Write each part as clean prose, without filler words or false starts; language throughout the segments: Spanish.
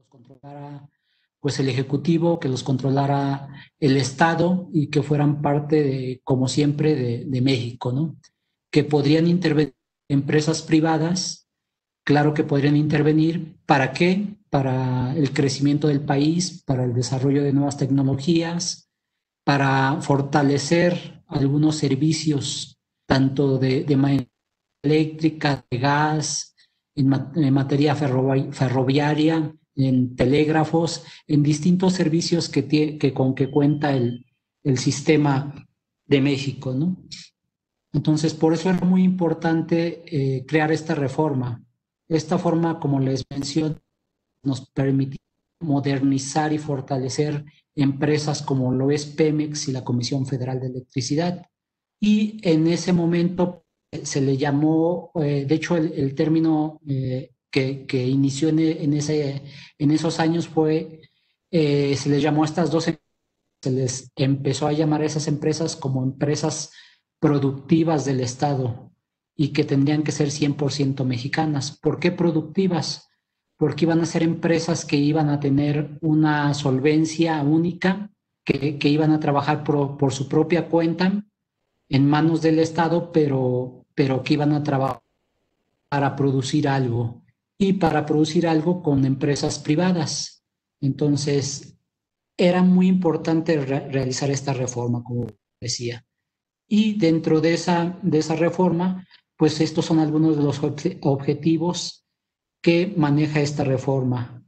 los controlara pues el Ejecutivo, que los controlara el Estado y que fueran parte, como siempre, de México, ¿no? Que podrían intervenir empresas privadas, claro que podrían intervenir, ¿para qué? Para el crecimiento del país, para el desarrollo de nuevas tecnologías, para fortalecer algunos servicios, tanto de manera eléctrica, de gas, en materia ferroviaria, en telégrafos, en distintos servicios con que cuenta el sistema de México, ¿no? Entonces, por eso era muy importante crear esta reforma. Esta forma, como les menciono, nos permite modernizar y fortalecer empresas como lo es Pemex y la Comisión Federal de Electricidad. Y en ese momento se le llamó, de hecho el término que inició en esos años fue, se les llamó a estas dos empresas, se les empezó a llamar a esas empresas como empresas productivas del Estado y que tendrían que ser 100% mexicanas. ¿Por qué productivas? Porque iban a ser empresas que iban a tener una solvencia única, que iban a trabajar por su propia cuenta en manos del Estado, pero que iban a trabajar para producir algo y para producir algo con empresas privadas. Entonces, era muy importante realizar esta reforma, como decía. Y dentro de esa reforma, pues estos son algunos de los objetivos que maneja esta reforma.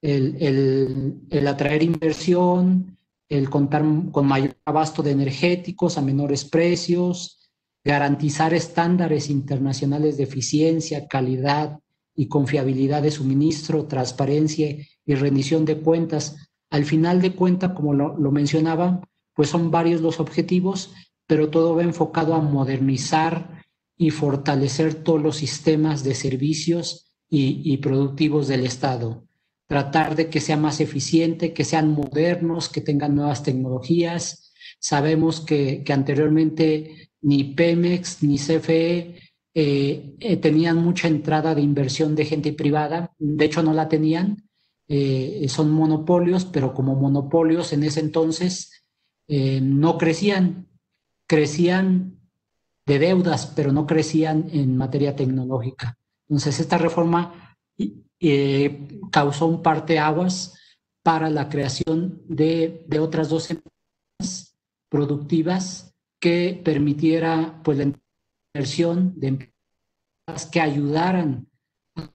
El atraer inversión, el contar con mayor abasto de energéticos a menores precios, garantizar estándares internacionales de eficiencia, calidad y confiabilidad de suministro, transparencia y rendición de cuentas. Al final de cuentas, como lo mencionaba, pues son varios los objetivos, pero todo va enfocado a modernizar y fortalecer todos los sistemas de servicios y productivos del Estado. Tratar de que sea más eficiente, que sean modernos, que tengan nuevas tecnologías. Sabemos que anteriormente ni Pemex ni CFE tenían mucha entrada de inversión de gente privada, de hecho no la tenían, son monopolios, pero como monopolios en ese entonces no crecían de deudas, pero no crecían en materia tecnológica. Entonces, esta reforma causó un parteaguas para la creación de otras dos empresas productivas que permitiera pues, la inversión de empresas que ayudaran a la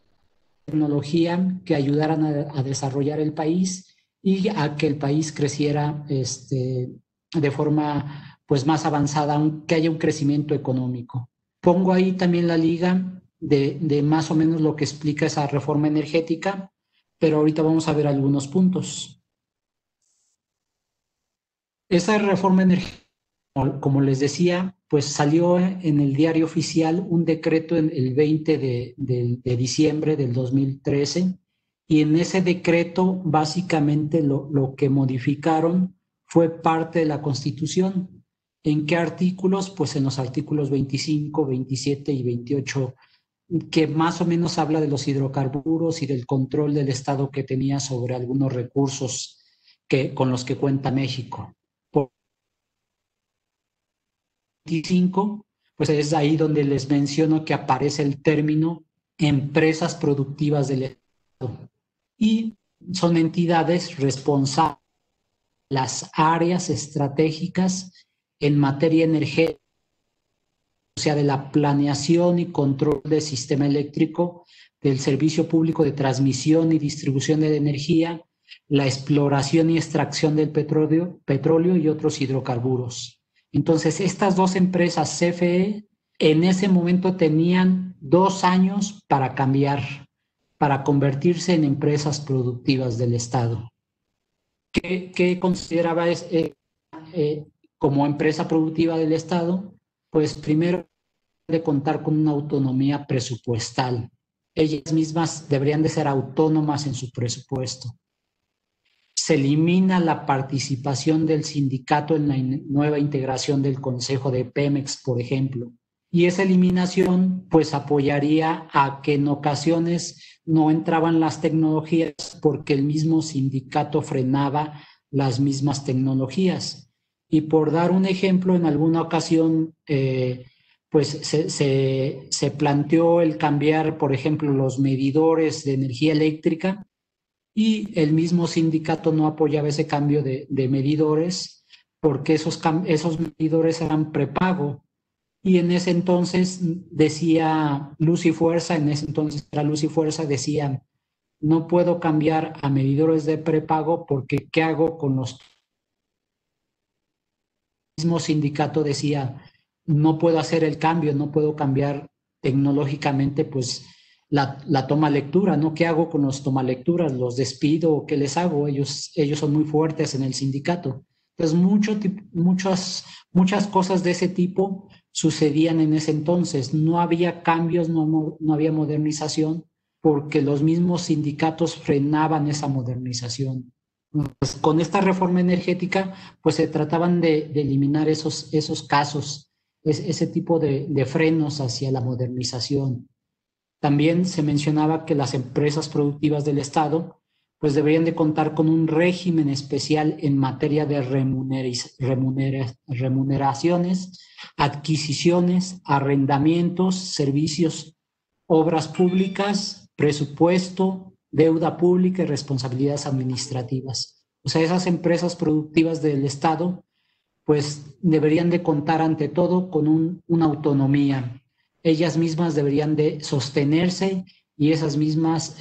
tecnología, que ayudaran a desarrollar el país y a que el país creciera de forma pues más avanzada, aunque haya un crecimiento económico. Pongo ahí también la liga de más o menos lo que explica esa reforma energética, pero ahorita vamos a ver algunos puntos. Esa reforma energética, como les decía, pues salió en el diario oficial un decreto el 20 de diciembre del 2013 y en ese decreto básicamente lo que modificaron fue parte de la Constitución. ¿En qué artículos? Pues en los artículos 25, 27 y 28, que más o menos habla de los hidrocarburos y del control del Estado que tenía sobre algunos recursos con los que cuenta México. Por 25, pues es ahí donde les menciono que aparece el término empresas productivas del Estado. Y son entidades responsables de las áreas estratégicas en materia energética, o sea, de la planeación y control del sistema eléctrico, del servicio público de transmisión y distribución de energía, la exploración y extracción del petróleo y otros hidrocarburos. Entonces, estas dos empresas CFE en ese momento tenían 2 años para cambiar, para convertirse en empresas productivas del Estado. ¿Qué consideraba como empresa productiva del Estado? Pues primero de contar con una autonomía presupuestal. Ellas mismas deberían de ser autónomas en su presupuesto. Se elimina la participación del sindicato en la nueva integración del Consejo de Pemex, por ejemplo. y esa eliminación pues apoyaría a que en ocasiones no entraban las tecnologías porque el mismo sindicato frenaba las mismas tecnologías. Y por dar un ejemplo, en alguna ocasión pues se planteó el cambiar, por ejemplo, los medidores de energía eléctrica y el mismo sindicato no apoyaba ese cambio de medidores porque esos medidores eran prepago. Y en ese entonces decía Luz y Fuerza, en ese entonces era Luz y Fuerza, decían, no puedo cambiar a medidores de prepago porque ¿qué hago con los? El mismo sindicato decía, no puedo hacer el cambio, no puedo cambiar tecnológicamente pues la toma lectura, ¿no? ¿Qué hago con los toma lecturas? ¿Los despido o qué les hago? Ellos son muy fuertes en el sindicato. Entonces muchas cosas de ese tipo sucedían en ese entonces. No había cambios, no había modernización porque los mismos sindicatos frenaban esa modernización. Pues con esta reforma energética, pues se trataban de eliminar esos casos, ese tipo de frenos hacia la modernización. También se mencionaba que las empresas productivas del Estado, pues deberían de contar con un régimen especial en materia de remuneraciones, adquisiciones, arrendamientos, servicios, obras públicas, presupuesto, deuda pública y responsabilidades administrativas. O sea, esas empresas productivas del Estado, pues deberían de contar ante todo con una autonomía. Ellas mismas deberían de sostenerse y ellas mismas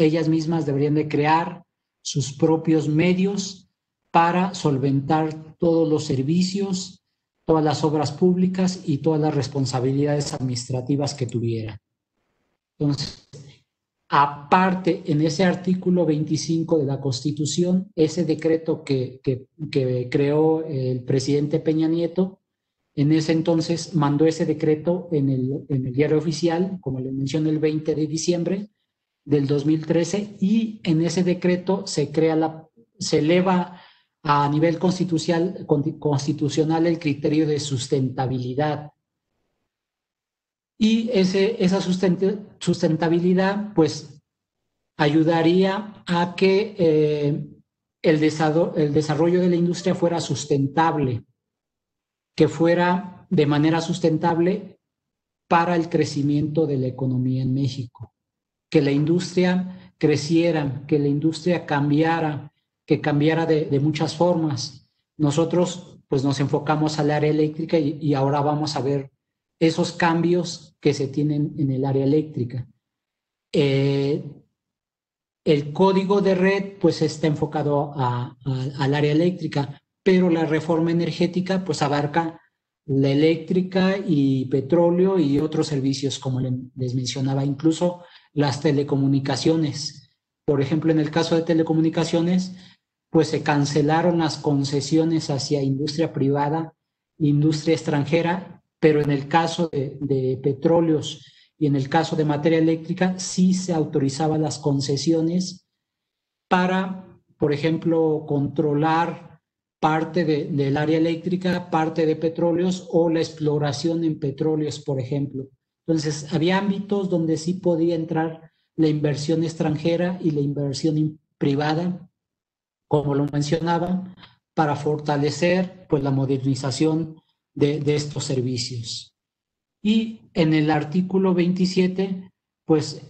deberían de crear sus propios medios para solventar todos los servicios, todas las obras públicas y todas las responsabilidades administrativas que tuvieran. Entonces, aparte, en ese artículo 25 de la Constitución, ese decreto que creó el presidente Peña Nieto, en ese entonces mandó ese decreto en el diario oficial, como le mencioné, el 20 de diciembre del 2013, y en ese decreto se eleva a nivel constitucional el criterio de sustentabilidad. Y esa sustentabilidad, pues, ayudaría a que el desarrollo de la industria fuera sustentable, que fuera de manera sustentable para el crecimiento de la economía en México, que la industria creciera, que la industria cambiara, que cambiara de muchas formas. Nosotros pues nos enfocamos al área eléctrica y ahora vamos a ver esos cambios que se tienen en el área eléctrica. El código de red pues está enfocado al área eléctrica, pero la reforma energética pues abarca la eléctrica y petróleo y otros servicios, como les mencionaba, incluso las telecomunicaciones. Por ejemplo, en el caso de telecomunicaciones, pues se cancelaron las concesiones hacia industria privada, industria extranjera, pero en el caso de petróleos y en el caso de materia eléctrica sí se autorizaban las concesiones para, por ejemplo, controlar parte del área eléctrica, parte de petróleos o la exploración en petróleos, por ejemplo. Entonces, había ámbitos donde sí podía entrar la inversión extranjera y la inversión privada, como lo mencionaba, para fortalecer pues, la modernización de estos servicios. Y en el artículo 27, pues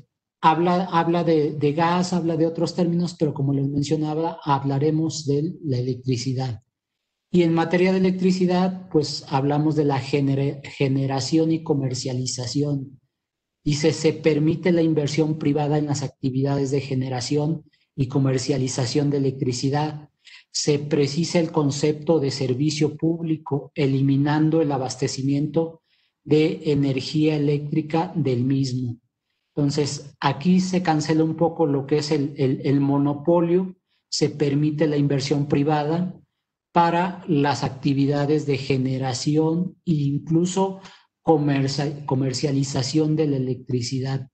habla de gas, habla de otros términos, pero como les mencionaba, hablaremos de la electricidad. Y en materia de electricidad, pues hablamos de la generación y comercialización. Dice, se permite la inversión privada en las actividades de generación y comercialización de electricidad. Se precisa el concepto de servicio público, eliminando el abastecimiento de energía eléctrica del mismo. Entonces, aquí se cancela un poco lo que es el monopolio, se permite la inversión privada para las actividades de generación e incluso comercialización de la electricidad.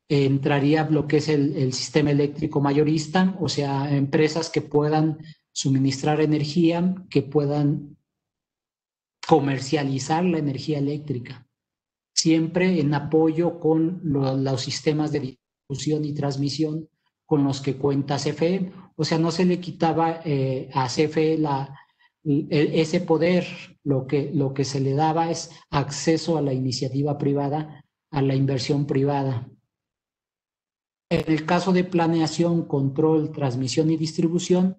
Entraría lo que es el sistema eléctrico mayorista, o sea, empresas que puedan suministrar energía, que puedan comercializar la energía eléctrica. siempre en apoyo con los sistemas de distribución y transmisión con los que cuenta CFE. O sea, no se le quitaba a CFE ese poder, lo que se le daba es acceso a la iniciativa privada, a la inversión privada. En el caso de planeación, control, transmisión y distribución,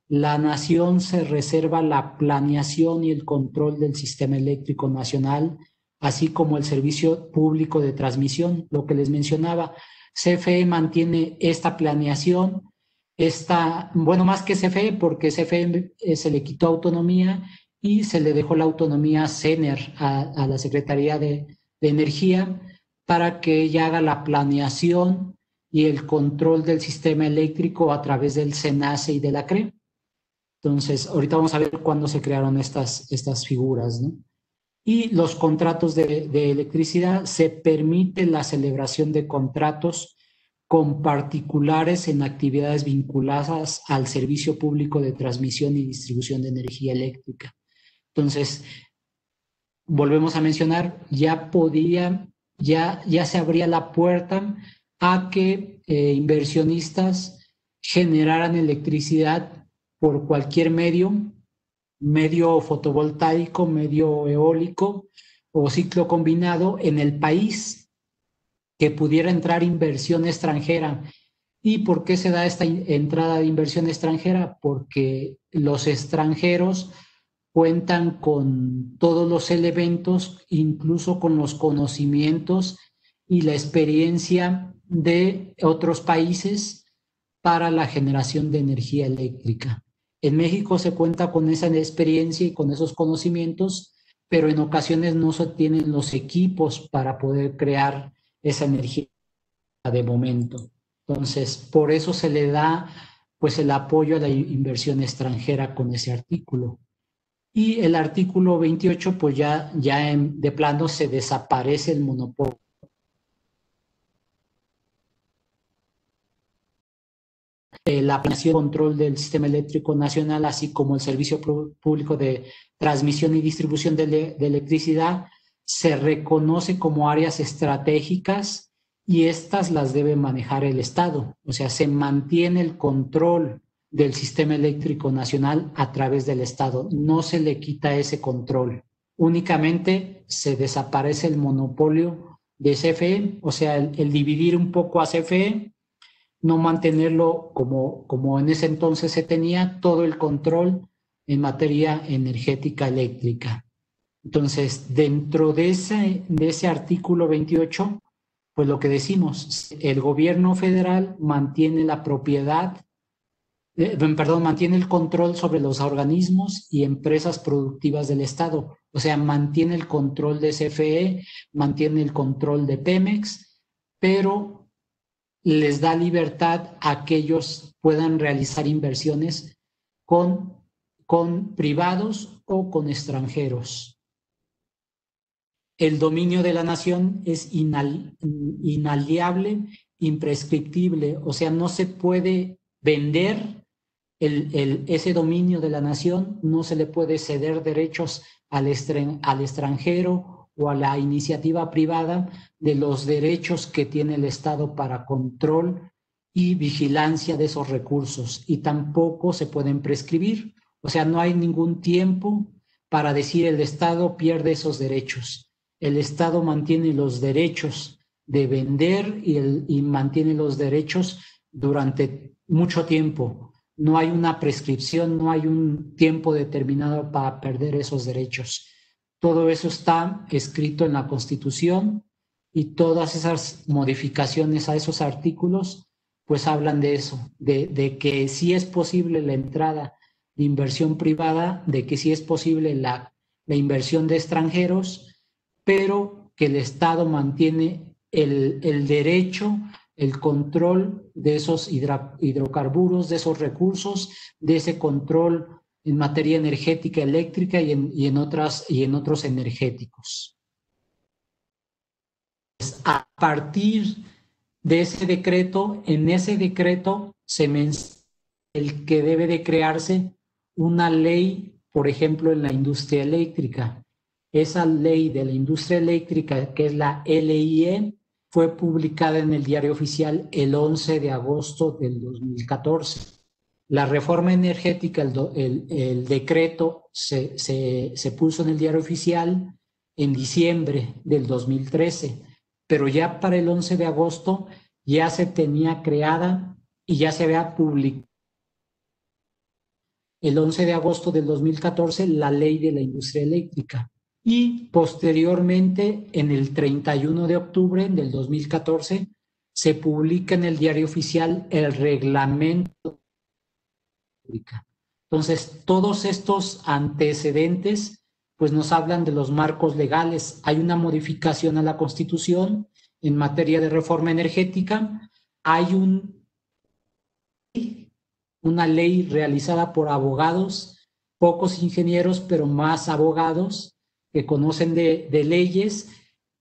la nación se reserva la planeación y el control del sistema eléctrico nacional, así como el servicio público de transmisión, lo que les mencionaba. CFE mantiene esta planeación, bueno, más que CFE, porque CFE se le quitó autonomía y se le dejó la autonomía CENER a la Secretaría de Energía para que ella haga la planeación y el control del sistema eléctrico a través del SENACE y de la CRE. Entonces, ahorita vamos a ver cuándo se crearon estas figuras, ¿no? Y los contratos de electricidad, se permite la celebración de contratos con particulares en actividades vinculadas al servicio público de transmisión y distribución de energía eléctrica. Entonces, volvemos a mencionar, ya se abría la puerta a que inversionistas generaran electricidad por cualquier medio fotovoltaico, medio eólico o ciclo combinado en el país, que pudiera entrar inversión extranjera. ¿Y por qué se da esta entrada de inversión extranjera? Porque los extranjeros cuentan con todos los elementos, incluso con los conocimientos y la experiencia de otros países para la generación de energía eléctrica. En México se cuenta con esa experiencia y con esos conocimientos, pero en ocasiones no se tienen los equipos para poder crear esa energía de momento. Entonces, por eso se le da pues el apoyo a la inversión extranjera con ese artículo. Y el artículo 28, pues ya de plano se desaparece el monopolio. La planeación y control del sistema eléctrico nacional, así como el servicio público de transmisión y distribución de electricidad, se reconoce como áreas estratégicas y estas las debe manejar el Estado. O sea, se mantiene el control del sistema eléctrico nacional a través del Estado. No se le quita ese control. Únicamente se desaparece el monopolio de CFE, o sea, el dividir un poco a CFE, no mantenerlo como en ese entonces se tenía todo el control en materia energética eléctrica. Entonces, dentro de ese artículo 28, pues lo que decimos, el gobierno federal mantiene la propiedad, mantiene el control sobre los organismos y empresas productivas del Estado. O sea, mantiene el control de CFE, mantiene el control de Pemex, pero les da libertad a que ellos puedan realizar inversiones con privados o con extranjeros. El dominio de la nación es inaliable, imprescriptible, o sea, no se puede vender ese dominio de la nación, no se le puede ceder derechos al extranjero o a la iniciativa privada de los derechos que tiene el Estado para control y vigilancia de esos recursos, y tampoco se pueden prescribir. O sea, no hay ningún tiempo para decir el Estado pierde esos derechos. El Estado mantiene los derechos de vender y mantiene los derechos durante mucho tiempo. No hay una prescripción, no hay un tiempo determinado para perder esos derechos. Todo eso está escrito en la Constitución y todas esas modificaciones a esos artículos pues hablan de eso, de que sí es posible la entrada de inversión privada, de que sí es posible la inversión de extranjeros, pero que el Estado mantiene el derecho, el control de esos hidrocarburos, de esos recursos, de ese control en materia energética eléctrica y en otros energéticos. A partir de ese decreto, en ese decreto se menciona el que debe de crearse una ley, por ejemplo, en la industria eléctrica. esa ley de la industria eléctrica, que es la LIE, fue publicada en el Diario Oficial el 11 de agosto del 2014. La reforma energética, el decreto se puso en el Diario Oficial en diciembre del 2013, pero ya para el 11 de agosto ya se tenía creada y ya se había publicado el 11 de agosto del 2014 la ley de la industria eléctrica. Y posteriormente, en el 31 de octubre del 2014, se publica en el Diario Oficial el reglamento. Entonces, todos estos antecedentes pues nos hablan de los marcos legales. Hay una modificación a la Constitución en materia de reforma energética, hay una ley realizada por abogados, pocos ingenieros, pero más abogados que conocen de leyes,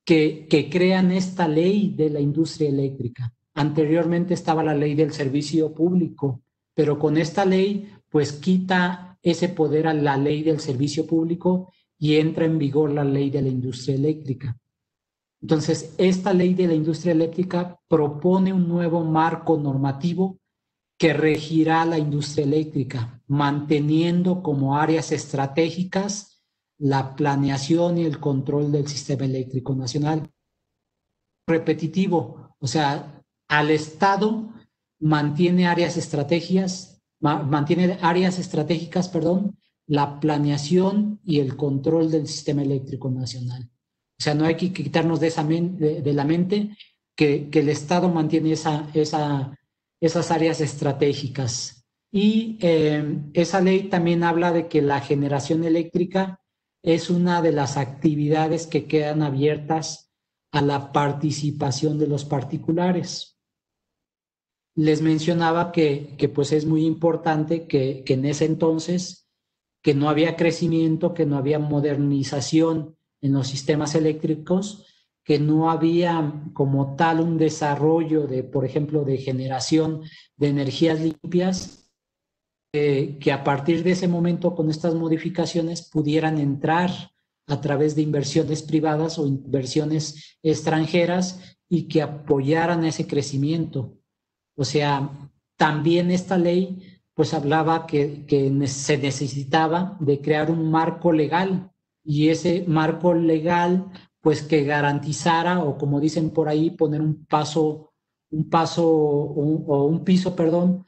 que crean esta ley de la industria eléctrica. Anteriormente estaba la ley del servicio público, pero con esta ley pues quita ese poder a la ley del servicio público y entra en vigor la ley de la industria eléctrica. Entonces, esta ley de la industria eléctrica propone un nuevo marco normativo que regirá la industria eléctrica, manteniendo como áreas estratégicas la planeación y el control del sistema eléctrico nacional. Repetitivo, o sea, al Estado mantiene áreas estratégicas, perdón, la planeación y el control del sistema eléctrico nacional. O sea, no hay que quitarnos de la mente que el Estado mantiene esas áreas estratégicas. Y esa ley también habla de que la generación eléctrica es una de las actividades que quedan abiertas a la participación de los particulares. Les mencionaba que pues es muy importante que en ese entonces, que no había crecimiento, que no había modernización en los sistemas eléctricos, que no había como tal un desarrollo de, por ejemplo, de generación de energías limpias, que a partir de ese momento con estas modificaciones pudieran entrar a través de inversiones privadas o inversiones extranjeras y que apoyaran ese crecimiento. O sea, también esta ley pues hablaba que se necesitaba de crear un marco legal y ese marco legal pues que garantizara o como dicen por ahí poner un piso, perdón,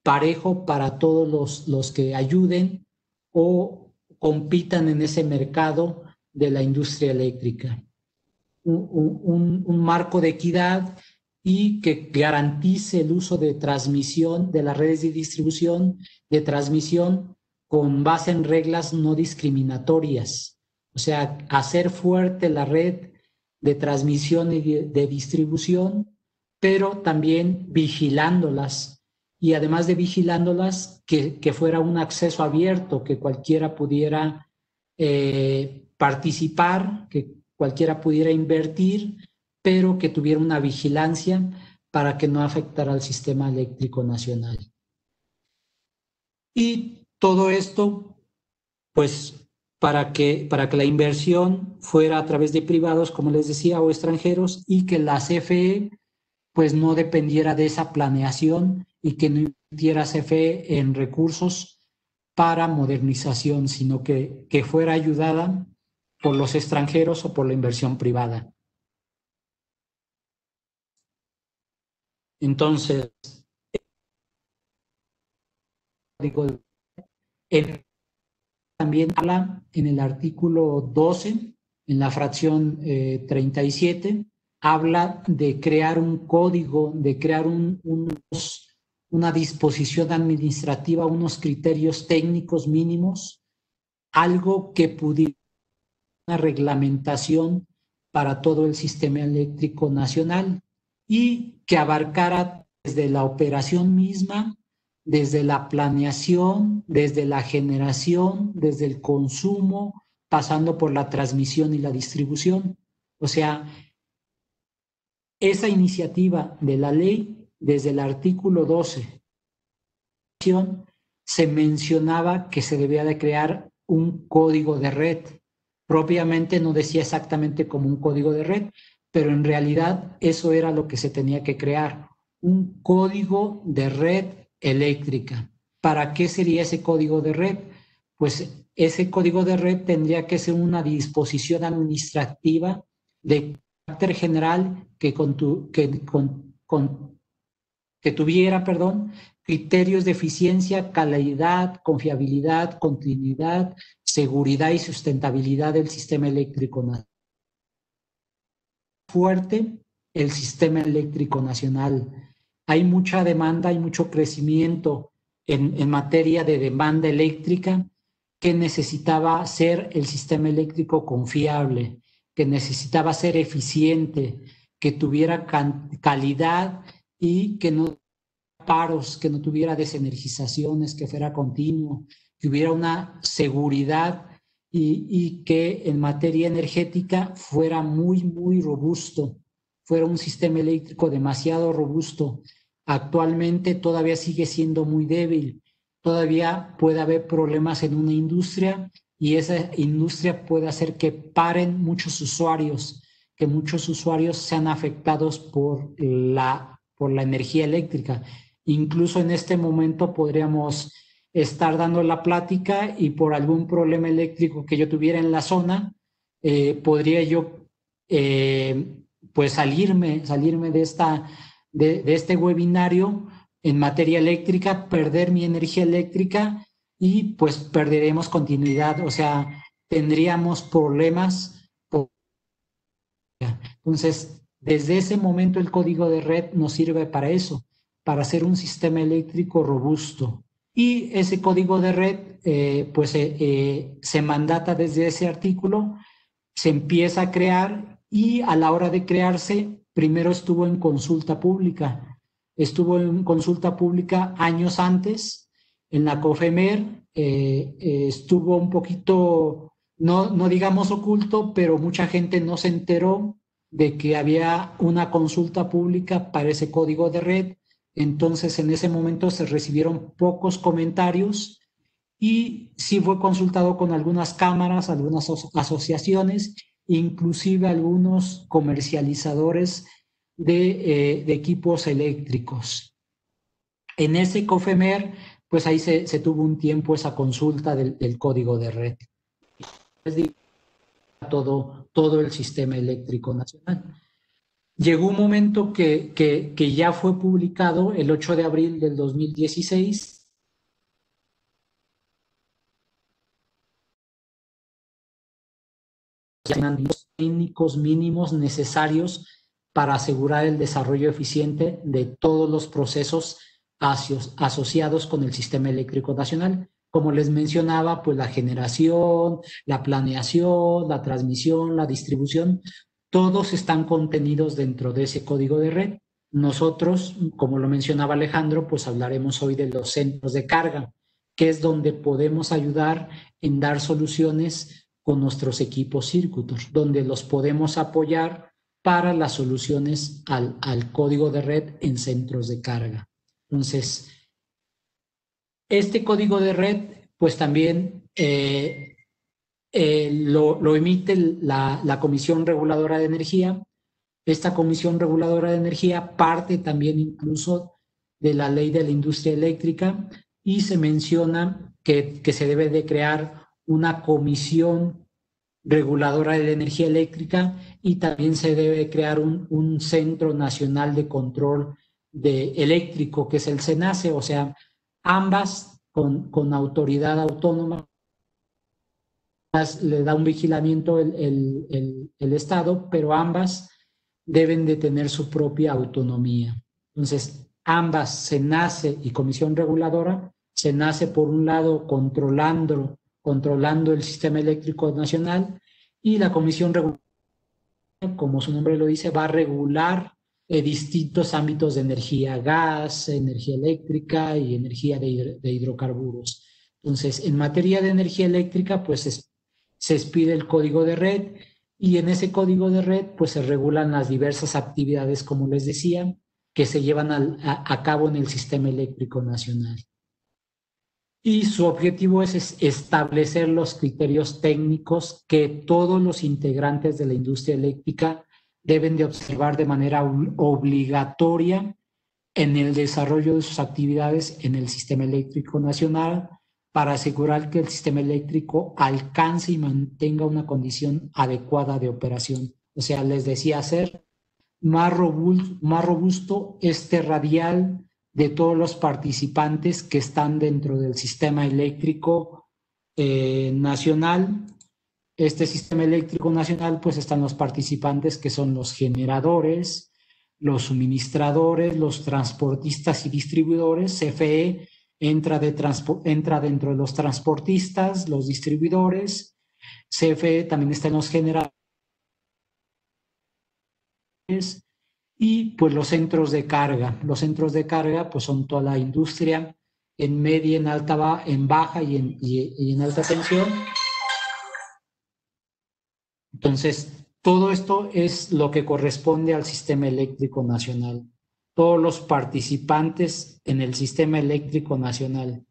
parejo para todos los que ayuden o compitan en ese mercado de la industria eléctrica. Un marco de equidad y que garantice el uso de transmisión de las redes de distribución, de transmisión con base en reglas no discriminatorias. O sea, hacer fuerte la red de transmisión y de distribución, pero también vigilándolas. Y además de vigilándolas, que fuera un acceso abierto, que cualquiera pudiera participar, que cualquiera pudiera invertir, pero que tuviera una vigilancia para que no afectara al sistema eléctrico nacional. Y todo esto, pues, para que la inversión fuera a través de privados, como les decía, o extranjeros, y que la CFE, pues, no dependiera de esa planeación y que no invirtiera CFE en recursos para modernización, sino que fuera ayudada por los extranjeros o por la inversión privada. Entonces, también habla en el artículo 12, en la fracción 37, habla de crear un código, de crear una disposición administrativa, unos criterios técnicos mínimos, algo que pudiera una reglamentación para todo el sistema eléctrico nacional y que abarcara desde la operación misma, desde la planeación, desde la generación, desde el consumo, pasando por la transmisión y la distribución. O sea, esa iniciativa de la ley, desde el artículo 12, se mencionaba que se debía de crear un código de red, propiamente no decía exactamente como un código de red, pero en realidad eso era lo que se tenía que crear, un código de red eléctrica. ¿Para qué sería ese código de red? Pues ese código de red tendría que ser una disposición administrativa de carácter general que tuviera, perdón, criterios de eficiencia, calidad, confiabilidad, continuidad, seguridad y sustentabilidad del sistema eléctrico nacional. Fuerte el sistema eléctrico nacional. Hay mucha demanda, hay mucho crecimiento en materia de demanda eléctrica que necesitaba ser el sistema eléctrico confiable, que necesitaba ser eficiente, que tuviera calidad y que no paros, que no tuviera desenergizaciones, que fuera continuo, que hubiera una seguridad y que en materia energética fuera muy robusto, fuera un sistema eléctrico demasiado robusto. Actualmente todavía sigue siendo muy débil, todavía puede haber problemas en una industria y esa industria puede hacer que paren muchos usuarios, que muchos usuarios sean afectados por la energía eléctrica. Incluso en este momento podríamos estar dando la plática y por algún problema eléctrico que yo tuviera en la zona, podría yo pues salirme de este webinario en materia eléctrica, perder mi energía eléctrica y pues perderemos continuidad, o sea, tendríamos problemas. Entonces, desde ese momento el código de red nos sirve para eso, para hacer un sistema eléctrico robusto. Y ese código de red, se mandata desde ese artículo, se empieza a crear y a la hora de crearse, primero estuvo en consulta pública. Estuvo en consulta pública años antes, en la COFEMER, estuvo un poquito, no digamos oculto, pero mucha gente no se enteró de que había una consulta pública para ese código de red. Entonces, en ese momento se recibieron pocos comentarios y sí fue consultado con algunas cámaras, algunas asociaciones, inclusive algunos comercializadores de equipos eléctricos. En ese COFEMER, pues ahí se tuvo un tiempo esa consulta del código de red. Todo el sistema eléctrico nacional. Llegó un momento que ya fue publicado el 8 de abril del 2016. Los técnicos mínimos necesarios para asegurar el desarrollo eficiente de todos los procesos asociados con el sistema eléctrico nacional. Como les mencionaba, pues la generación, la planeación, la transmisión, la distribución, todos están contenidos dentro de ese código de red. Nosotros, como lo mencionaba Alejandro, pues hablaremos hoy de los centros de carga, que es donde podemos ayudar en dar soluciones con nuestros equipos Circutor, donde los podemos apoyar para las soluciones al código de red en centros de carga. Entonces, este código de red, pues también lo emite la Comisión Reguladora de Energía. Esta Comisión Reguladora de Energía parte también incluso de la Ley de la Industria Eléctrica y se menciona que se debe de crear una comisión reguladora de la energía eléctrica y también se debe crear un Centro Nacional de Control Eléctrico, que es el CENACE, o sea, ambas con autoridad autónoma, le da un vigilamiento el Estado, pero ambas deben de tener su propia autonomía. Entonces, ambas, CENACE y Comisión Reguladora, CENACE por un lado controlando el sistema eléctrico nacional y la Comisión Reguladora, como su nombre lo dice, va a regular distintos ámbitos de energía, gas, energía eléctrica y energía de hidrocarburos. Entonces, en materia de energía eléctrica, pues se expide el código de red y en ese código de red pues se regulan las diversas actividades, como les decía, que se llevan a cabo en el sistema eléctrico nacional. y su objetivo es establecer los criterios técnicos que todos los integrantes de la industria eléctrica deben de observar de manera obligatoria en el desarrollo de sus actividades en el sistema eléctrico nacional para asegurar que el sistema eléctrico alcance y mantenga una condición adecuada de operación. O sea, les decía, hacer más robusto este radial de todos los participantes que están dentro del sistema eléctrico nacional. Este sistema eléctrico nacional, pues están los participantes que son los generadores, los suministradores, los transportistas y distribuidores. CFE entra dentro de los transportistas, los distribuidores. CFE también está en los generadores y pues los centros de carga. Los centros de carga pues son toda la industria en media, en alta, en baja y en alta tensión. Entonces, todo esto es lo que corresponde al sistema eléctrico nacional. Todos los participantes en el sistema eléctrico nacional,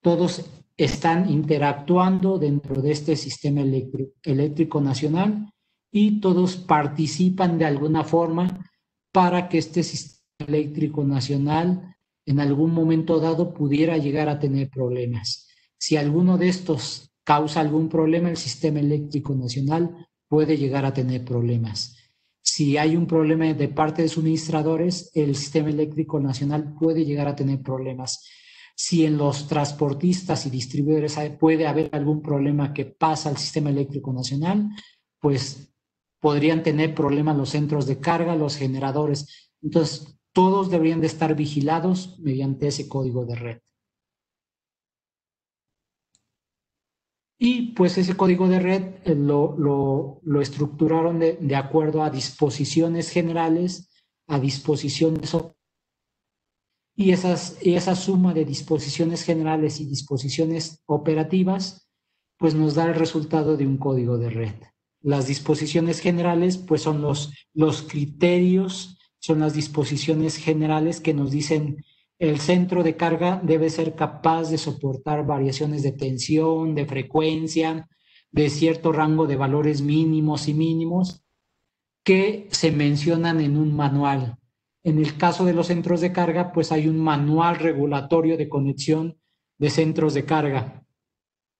todos están interactuando dentro de este sistema eléctrico nacional y todos participan de alguna forma para que este sistema eléctrico nacional en algún momento dado pudiera llegar a tener problemas. Si alguno de estos causa algún problema, el sistema eléctrico nacional puede llegar a tener problemas. Si hay un problema de parte de suministradores, el sistema eléctrico nacional puede llegar a tener problemas. Si en los transportistas y distribuidores puede haber algún problema que pasa al sistema eléctrico nacional, pues podrían tener problemas los centros de carga, los generadores. Entonces, todos deberían de estar vigilados mediante ese código de red. Y pues ese código de red lo estructuraron de acuerdo a disposiciones generales, a disposiciones, y esa suma de disposiciones generales y disposiciones operativas pues nos da el resultado de un código de red. Las disposiciones generales pues son los criterios, son las disposiciones generales que nos dicen el centro de carga debe ser capaz de soportar variaciones de tensión, de frecuencia, de cierto rango de valores mínimos y mínimos que se mencionan en un manual. En el caso de los centros de carga, pues hay un manual regulatorio de conexión de centros de carga.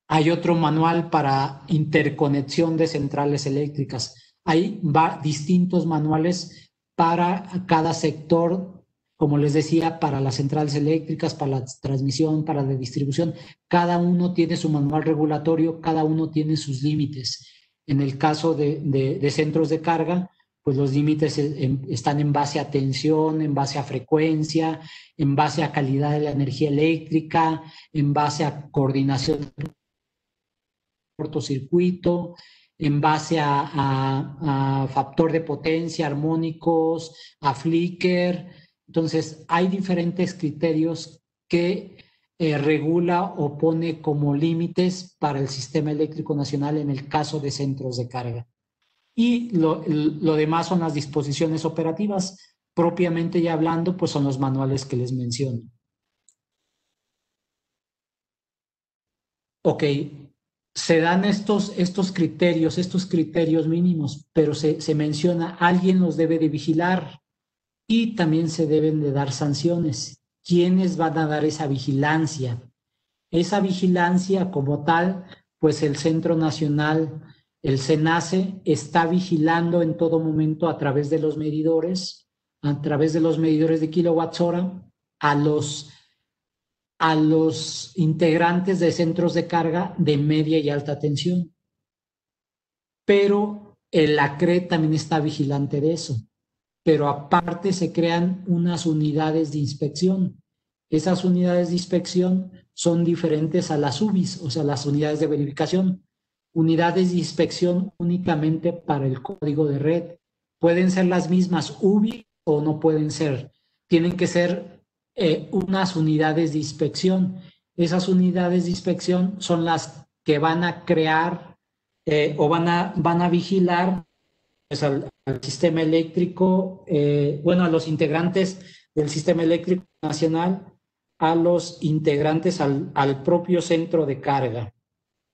Hay otro manual para interconexión de centrales eléctricas. Hay distintos manuales para cada sector, como les decía, para las centrales eléctricas, para la transmisión, para la distribución. Cada uno tiene su manual regulatorio, cada uno tiene sus límites. En el caso de centros de carga, pues los límites están en base a tensión, en base a frecuencia, en base a calidad de la energía eléctrica, en base a coordinación de cortocircuito, en base a factor de potencia, armónicos, a flicker. Entonces, hay diferentes criterios que regula o pone como límites para el sistema eléctrico nacional en el caso de centros de carga. Y lo demás son las disposiciones operativas, propiamente ya hablando, pues son los manuales que les menciono. Ok, se dan estos criterios mínimos, pero se menciona, alguien los debe de vigilar y también se deben de dar sanciones. ¿Quiénes van a dar esa vigilancia? Esa vigilancia como tal, pues el Centro Nacional, el CENACE, está vigilando en todo momento a través de los medidores de kilowatts hora, a los integrantes de centros de carga de media y alta tensión. Pero el ACRE también está vigilante de eso. Pero aparte se crean unas unidades de inspección. Esas unidades de inspección son diferentes a las UBIs, o sea, las unidades de verificación. Unidades de inspección únicamente para el código de red. Pueden ser las mismas UBI o no pueden ser. Tienen que ser unas unidades de inspección. Esas unidades de inspección son las que van a crear o van a vigilar pues, al sistema eléctrico, a los integrantes del sistema eléctrico nacional a los integrantes al propio centro de carga.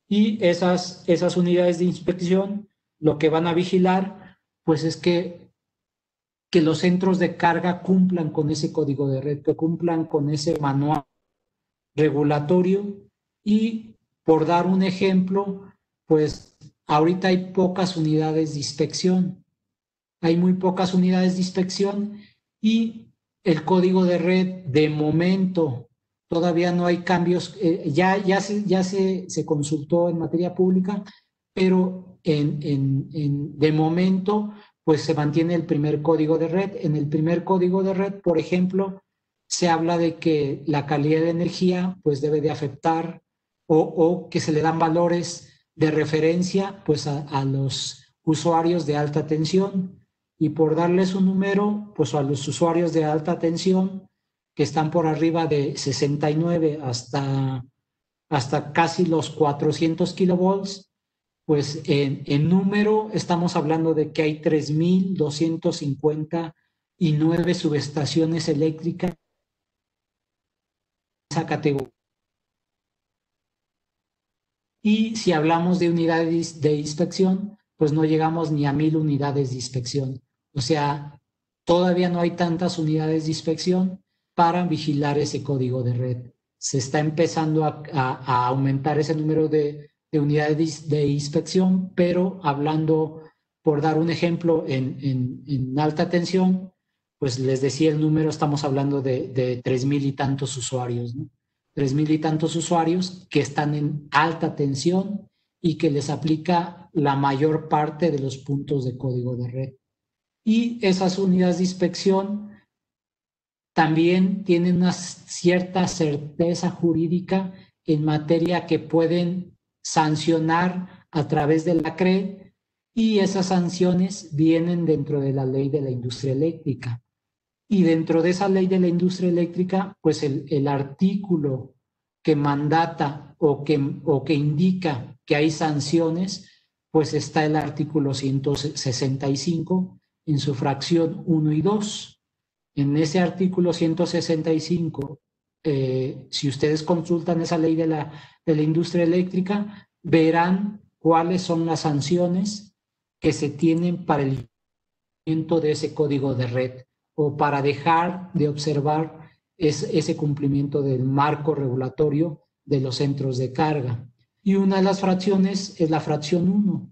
Y esas unidades de inspección lo que van a vigilar, pues es que los centros de carga cumplan con ese código de red, que cumplan con ese manual regulatorio. Y por dar un ejemplo, pues ahorita hay pocas unidades de inspección, hay muy pocas unidades de inspección y el código de red de momento todavía no hay cambios, ya se consultó en materia pública, pero de momento pues se mantiene el primer código de red. En el primer código de red, por ejemplo, se habla de que la calidad de energía pues debe de afectar o que se le dan valores de referencia pues a los usuarios de alta tensión. Y por darles un número, pues a los usuarios de alta tensión que están por arriba de 69 hasta casi los 400 kilovolts, pues en número estamos hablando de que hay 3,259 subestaciones eléctricas en esa categoría. Y si hablamos de unidades de inspección, pues no llegamos ni a 1,000 unidades de inspección. O sea, todavía no hay tantas unidades de inspección para vigilar ese código de red. Se está empezando a aumentar ese número de unidades de inspección, pero hablando, por dar un ejemplo, en alta tensión, pues les decía el número, estamos hablando de 3,000 y tantos usuarios, ¿no? 3,000 y tantos usuarios que están en alta tensión y que les aplica la mayor parte de los puntos de código de red. Y esas unidades de inspección también tienen una cierta certeza jurídica en materia que pueden sancionar a través de la CRE, y esas sanciones vienen dentro de la ley de la industria eléctrica. Y dentro de esa ley de la industria eléctrica, pues el artículo que mandata o que indica que hay sanciones, pues está el artículo 165 en su fracción 1 y 2. En ese artículo 165, si ustedes consultan esa ley de la industria eléctrica, verán cuáles son las sanciones que se tienen para el cumplimiento de ese código de red o para dejar de observar ese cumplimiento del marco regulatorio de los centros de carga. Y una de las fracciones es la fracción 1.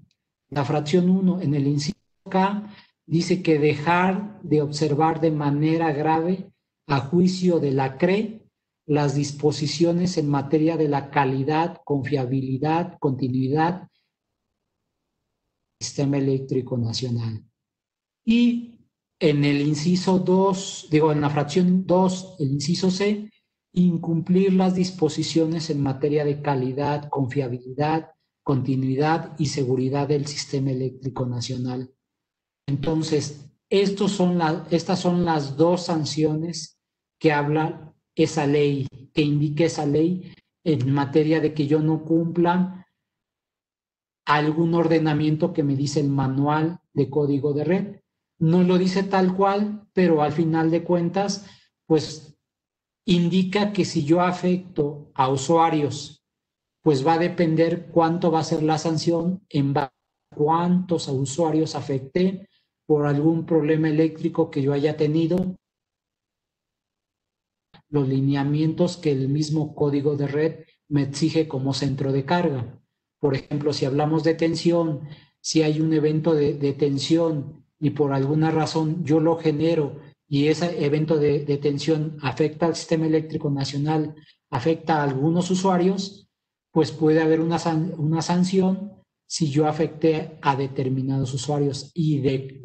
La fracción 1 en el inciso K dice que dejar de observar de manera grave, a juicio de la CRE, las disposiciones en materia de la calidad, confiabilidad, continuidad del sistema eléctrico nacional. Y en el inciso 2, en la fracción 2, el inciso C, incumplir las disposiciones en materia de calidad, confiabilidad, continuidad y seguridad del sistema eléctrico nacional. Entonces, estas son las dos sanciones que habla esa ley, que indica esa ley en materia de que yo no cumpla algún ordenamiento que me dice el manual de código de red. No lo dice tal cual, pero al final de cuentas, pues indica que si yo afecto a usuarios, pues va a depender cuánto va a ser la sanción en base a cuántos usuarios afecté por algún problema eléctrico que yo haya tenido, los lineamientos que el mismo código de red me exige como centro de carga. Por ejemplo, si hablamos de tensión, si hay un evento de tensión y por alguna razón yo lo genero y ese evento de tensión afecta al sistema eléctrico nacional, afecta a algunos usuarios, pues puede haber una sanción si yo afecté a determinados usuarios, y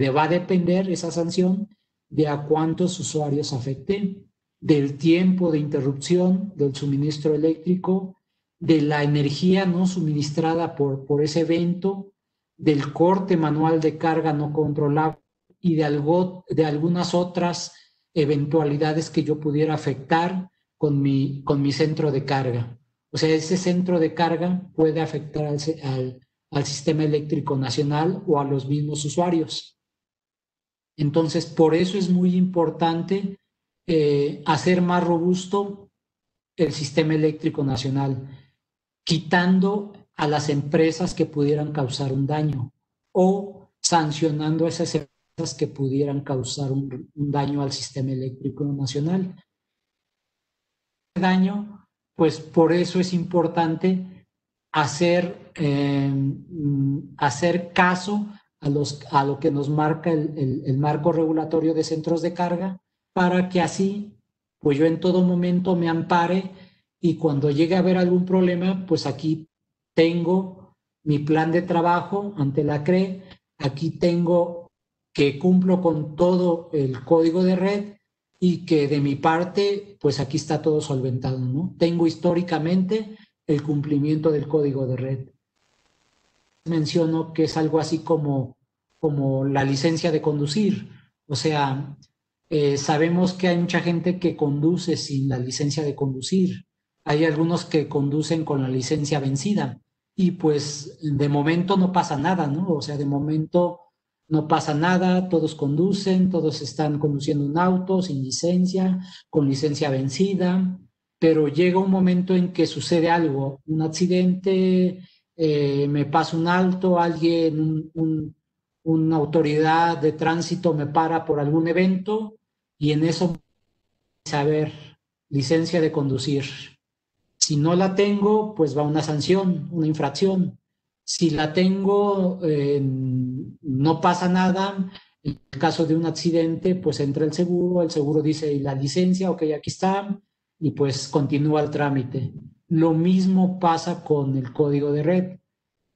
va a depender esa sanción de a cuántos usuarios afecté, del tiempo de interrupción del suministro eléctrico, de la energía no suministrada por ese evento, del corte manual de carga no controlable y de algunas otras eventualidades que yo pudiera afectar con mi centro de carga. O sea, ese centro de carga puede afectar al sistema eléctrico nacional o a los mismos usuarios. Entonces, por eso es muy importante hacer más robusto el sistema eléctrico nacional, quitando a las empresas que pudieran causar un daño o sancionando a esas empresas que pudieran causar un daño al sistema eléctrico nacional. Daño, pues por eso es importante hacer caso a lo que nos marca el marco regulatorio de centros de carga, para que así, pues yo en todo momento me ampare y cuando llegue a haber algún problema, pues aquí tengo mi plan de trabajo ante la CRE, aquí tengo que cumplo con todo el código de red y que de mi parte, pues aquí está todo solventado, ¿no? Tengo históricamente el cumplimiento del código de red. Menciono que es algo así como la licencia de conducir. O sea, sabemos que hay mucha gente que conduce sin la licencia de conducir. Hay algunos que conducen con la licencia vencida y pues de momento no pasa nada, ¿no? O sea, de momento no pasa nada, todos conducen, todos están conduciendo un auto sin licencia, con licencia vencida, pero llega un momento en que sucede algo, un accidente, me pasa un alto, alguien, una autoridad de tránsito me para por algún evento y en eso saber licencia de conducir. Si no la tengo, pues va una sanción, una infracción. Si la tengo, no pasa nada. En el caso de un accidente, pues entra el seguro dice, ¿y la licencia? Ok, aquí está, y pues continúa el trámite. Lo mismo pasa con el código de red.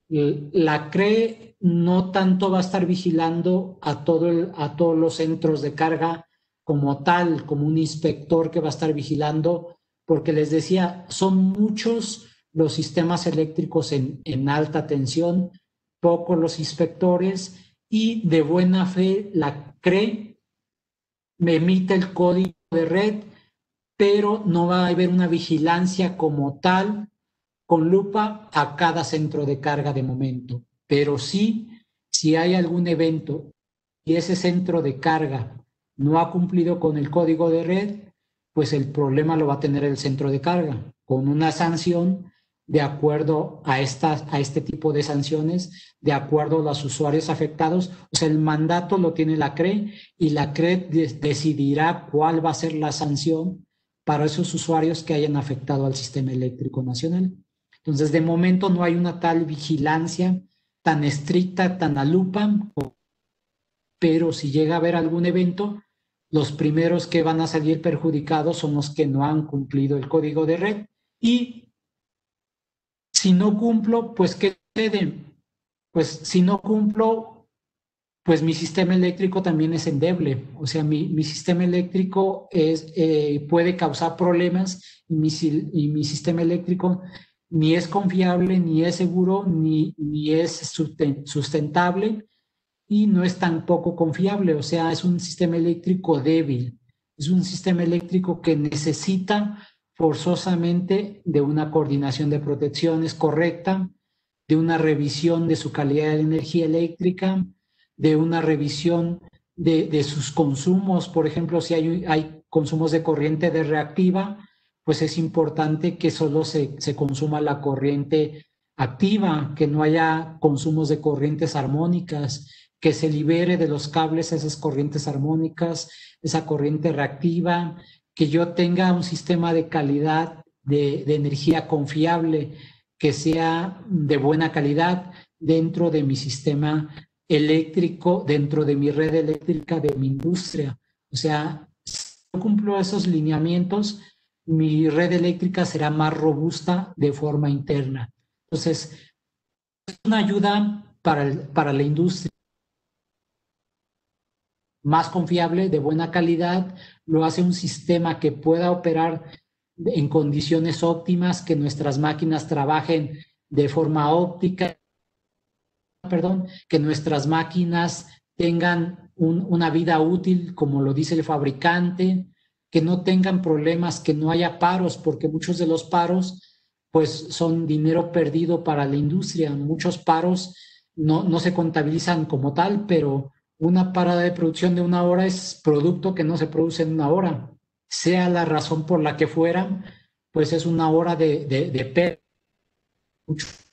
La CRE no tanto va a estar vigilando a todos los centros de carga como tal, como un inspector que va a estar vigilando, porque les decía, son muchos los sistemas eléctricos en alta tensión, pocos los inspectores, y de buena fe la CRE me emite el código de red, pero no va a haber una vigilancia como tal con lupa a cada centro de carga de momento. Pero sí, si hay algún evento y ese centro de carga no ha cumplido con el código de red, pues el problema lo va a tener el centro de carga, con una sanción de acuerdo a este tipo de sanciones, de acuerdo a los usuarios afectados. O sea, el mandato lo tiene la CRE y la CRE decidirá cuál va a ser la sanción para esos usuarios que hayan afectado al sistema eléctrico nacional. Entonces, de momento no hay una tal vigilancia tan estricta, tan a lupa, pero si llega a haber algún evento, los primeros que van a salir perjudicados son los que no han cumplido el código de red. Y si no cumplo, pues ¿qué sucede? Pues si no cumplo, pues mi sistema eléctrico también es endeble. O sea, mi sistema eléctrico puede causar problemas y mi sistema eléctrico ni es confiable, ni es seguro, ni es sustentable y no es tampoco confiable. O sea, es un sistema eléctrico débil. Es un sistema eléctrico que necesita forzosamente de una coordinación de protecciones correcta, de una revisión de su calidad de energía eléctrica, de una revisión de sus consumos. Por ejemplo, si hay consumos de corriente de reactiva, pues es importante que solo se consuma la corriente activa, que no haya consumos de corrientes armónicas, que se libere de los cables esas corrientes armónicas, esa corriente reactiva, que yo tenga un sistema de calidad de energía confiable, que sea de buena calidad dentro de mi sistema eléctrico, dentro de mi red eléctrica de mi industria. O sea, si yo cumplo esos lineamientos, mi red eléctrica será más robusta de forma interna. Entonces, es una ayuda para la industria más confiable, de buena calidad, lo hace un sistema que pueda operar en condiciones óptimas, que nuestras máquinas trabajen de forma óptica, que nuestras máquinas tengan una vida útil, como lo dice el fabricante, que no tengan problemas, que no haya paros, porque muchos de los paros pues son dinero perdido para la industria. Muchos paros no se contabilizan como tal, pero una parada de producción de una hora es producto que no se produce en una hora, sea la razón por la que fuera, pues es una hora de pérdida. Muchas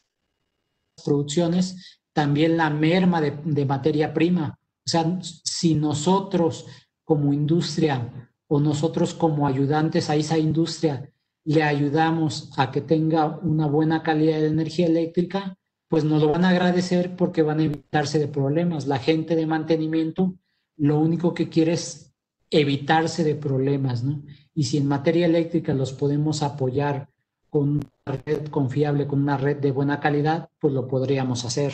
producciones, también la merma de materia prima. O sea, si nosotros como industria o nosotros como ayudantes a esa industria le ayudamos a que tenga una buena calidad de energía eléctrica, pues nos lo van a agradecer porque van a evitarse de problemas. La gente de mantenimiento lo único que quiere es evitarse de problemas, ¿no? Y si en materia eléctrica los podemos apoyar con una red confiable, con una red de buena calidad, pues lo podríamos hacer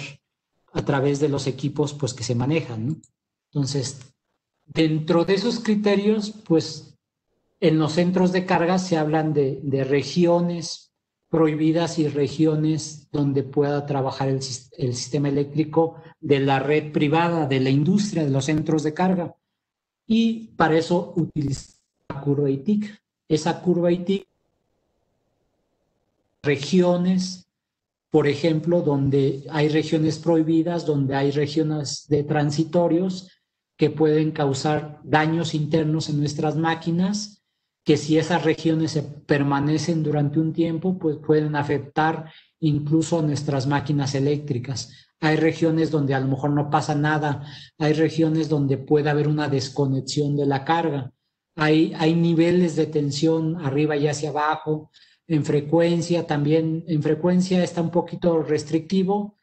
a través de los equipos pues, que se manejan, ¿no? Entonces, dentro de esos criterios, pues en los centros de carga se hablan de regiones prohibidas y regiones donde pueda trabajar el sistema eléctrico de la red privada, de la industria, de los centros de carga. Y para eso utiliza la curva ITIC. Esa curva ITIC, regiones, por ejemplo, donde hay regiones prohibidas, donde hay regiones de transitorios que pueden causar daños internos en nuestras máquinas, que si esas regiones se permanecen durante un tiempo, pues pueden afectar incluso a nuestras máquinas eléctricas. Hay regiones donde a lo mejor no pasa nada, hay regiones donde puede haber una desconexión de la carga, hay niveles de tensión arriba y hacia abajo, en frecuencia también, en frecuencia está un poquito restrictivo,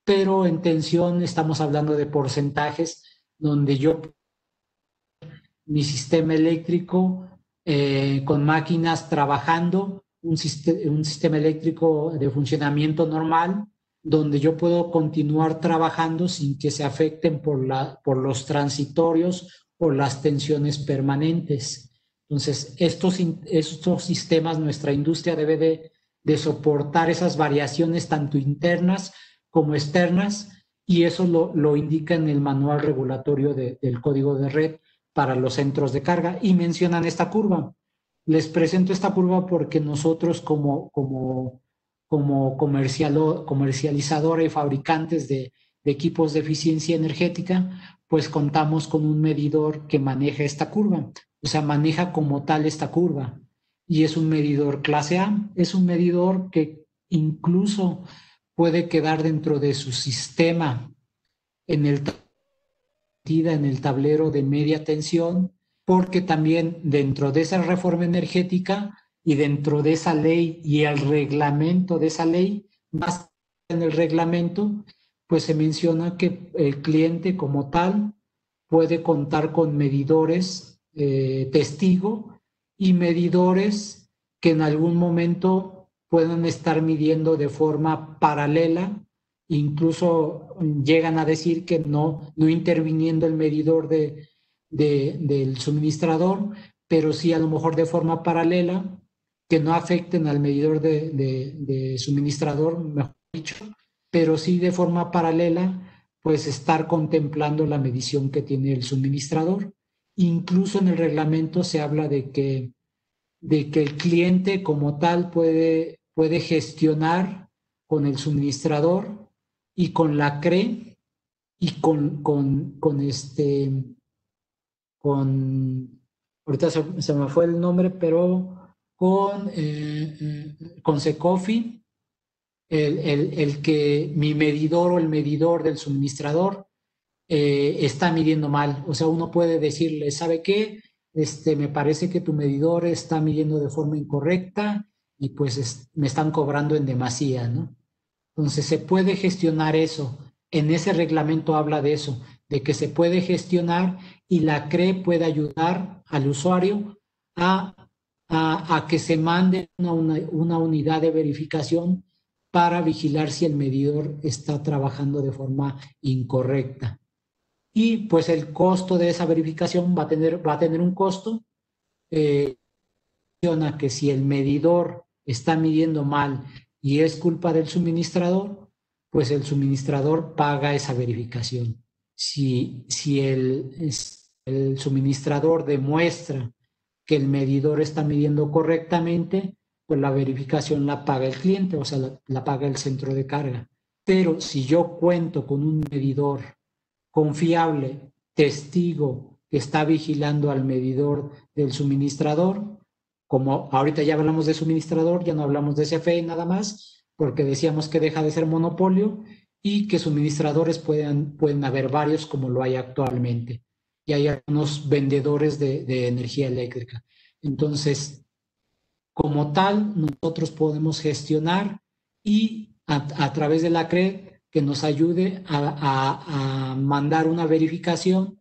pero en tensión estamos hablando de porcentajes donde yo, mi sistema eléctrico con máquinas trabajando, un sistema eléctrico de funcionamiento normal, donde yo puedo continuar trabajando sin que se afecten por los transitorios o las tensiones permanentes. Entonces, estos sistemas, nuestra industria debe de soportar esas variaciones tanto internas como externas, y eso lo indica en el manual regulatorio del código de red para los centros de carga, y mencionan esta curva. Les presento esta curva porque nosotros como comercializadora y fabricantes de equipos de eficiencia energética, pues contamos con un medidor que maneja esta curva, o sea, maneja como tal esta curva, y es un medidor clase A, es un medidor que incluso puede quedar dentro de su sistema en el tablero de media tensión, porque también dentro de esa reforma energética y dentro de esa ley y el reglamento de esa ley, más en el reglamento, pues se menciona que el cliente como tal puede contar con medidores testigo y medidores que en algún momento puedan estar midiendo de forma paralela. Incluso llegan a decir que no interviniendo el medidor del suministrador, pero sí a lo mejor de forma paralela, que no afecten al medidor de suministrador, mejor dicho, pero sí de forma paralela, pues estar contemplando la medición que tiene el suministrador. Incluso en el reglamento se habla de que el cliente como tal puede gestionar con el suministrador y con la CRE y ahorita se me fue el nombre, pero con Secofi, el que mi medidor o el medidor del suministrador está midiendo mal. O sea, uno puede decirle, ¿sabe qué? Me parece que tu medidor está midiendo de forma incorrecta y pues me están cobrando en demasía, ¿no? Entonces se puede gestionar eso. En ese reglamento habla de eso, de que se puede gestionar y la CRE puede ayudar al usuario a, a que se mande una unidad de verificación para vigilar si el medidor está trabajando de forma incorrecta. Y pues el costo de esa verificación va a tener un costo. Que si el medidor está midiendo mal y es culpa del suministrador, pues el suministrador paga esa verificación. Si el suministrador demuestra que el medidor está midiendo correctamente, pues la verificación la paga el cliente, o sea, la paga el centro de carga. Pero si yo cuento con un medidor confiable, testigo, que está vigilando al medidor del suministrador, como ahorita ya hablamos de suministrador, ya no hablamos de CFE nada más, porque decíamos que deja de ser monopolio y que suministradores pueden haber varios como lo hay actualmente. Y hay algunos vendedores de energía eléctrica. Entonces, como tal, nosotros podemos gestionar y a través de la CRE que nos ayude a mandar una verificación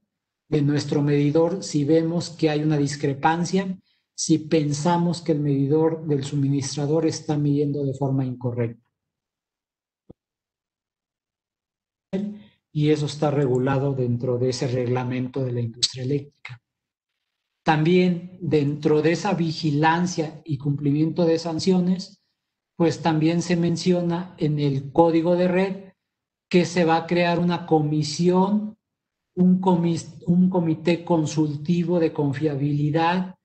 de nuestro medidor si vemos que hay una discrepancia, si pensamos que el medidor del suministrador está midiendo de forma incorrecta. Y eso está regulado dentro de ese reglamento de la industria eléctrica. También dentro de esa vigilancia y cumplimiento de sanciones, pues también se menciona en el código de red que se va a crear una comisión, un comité consultivo de confiabilidad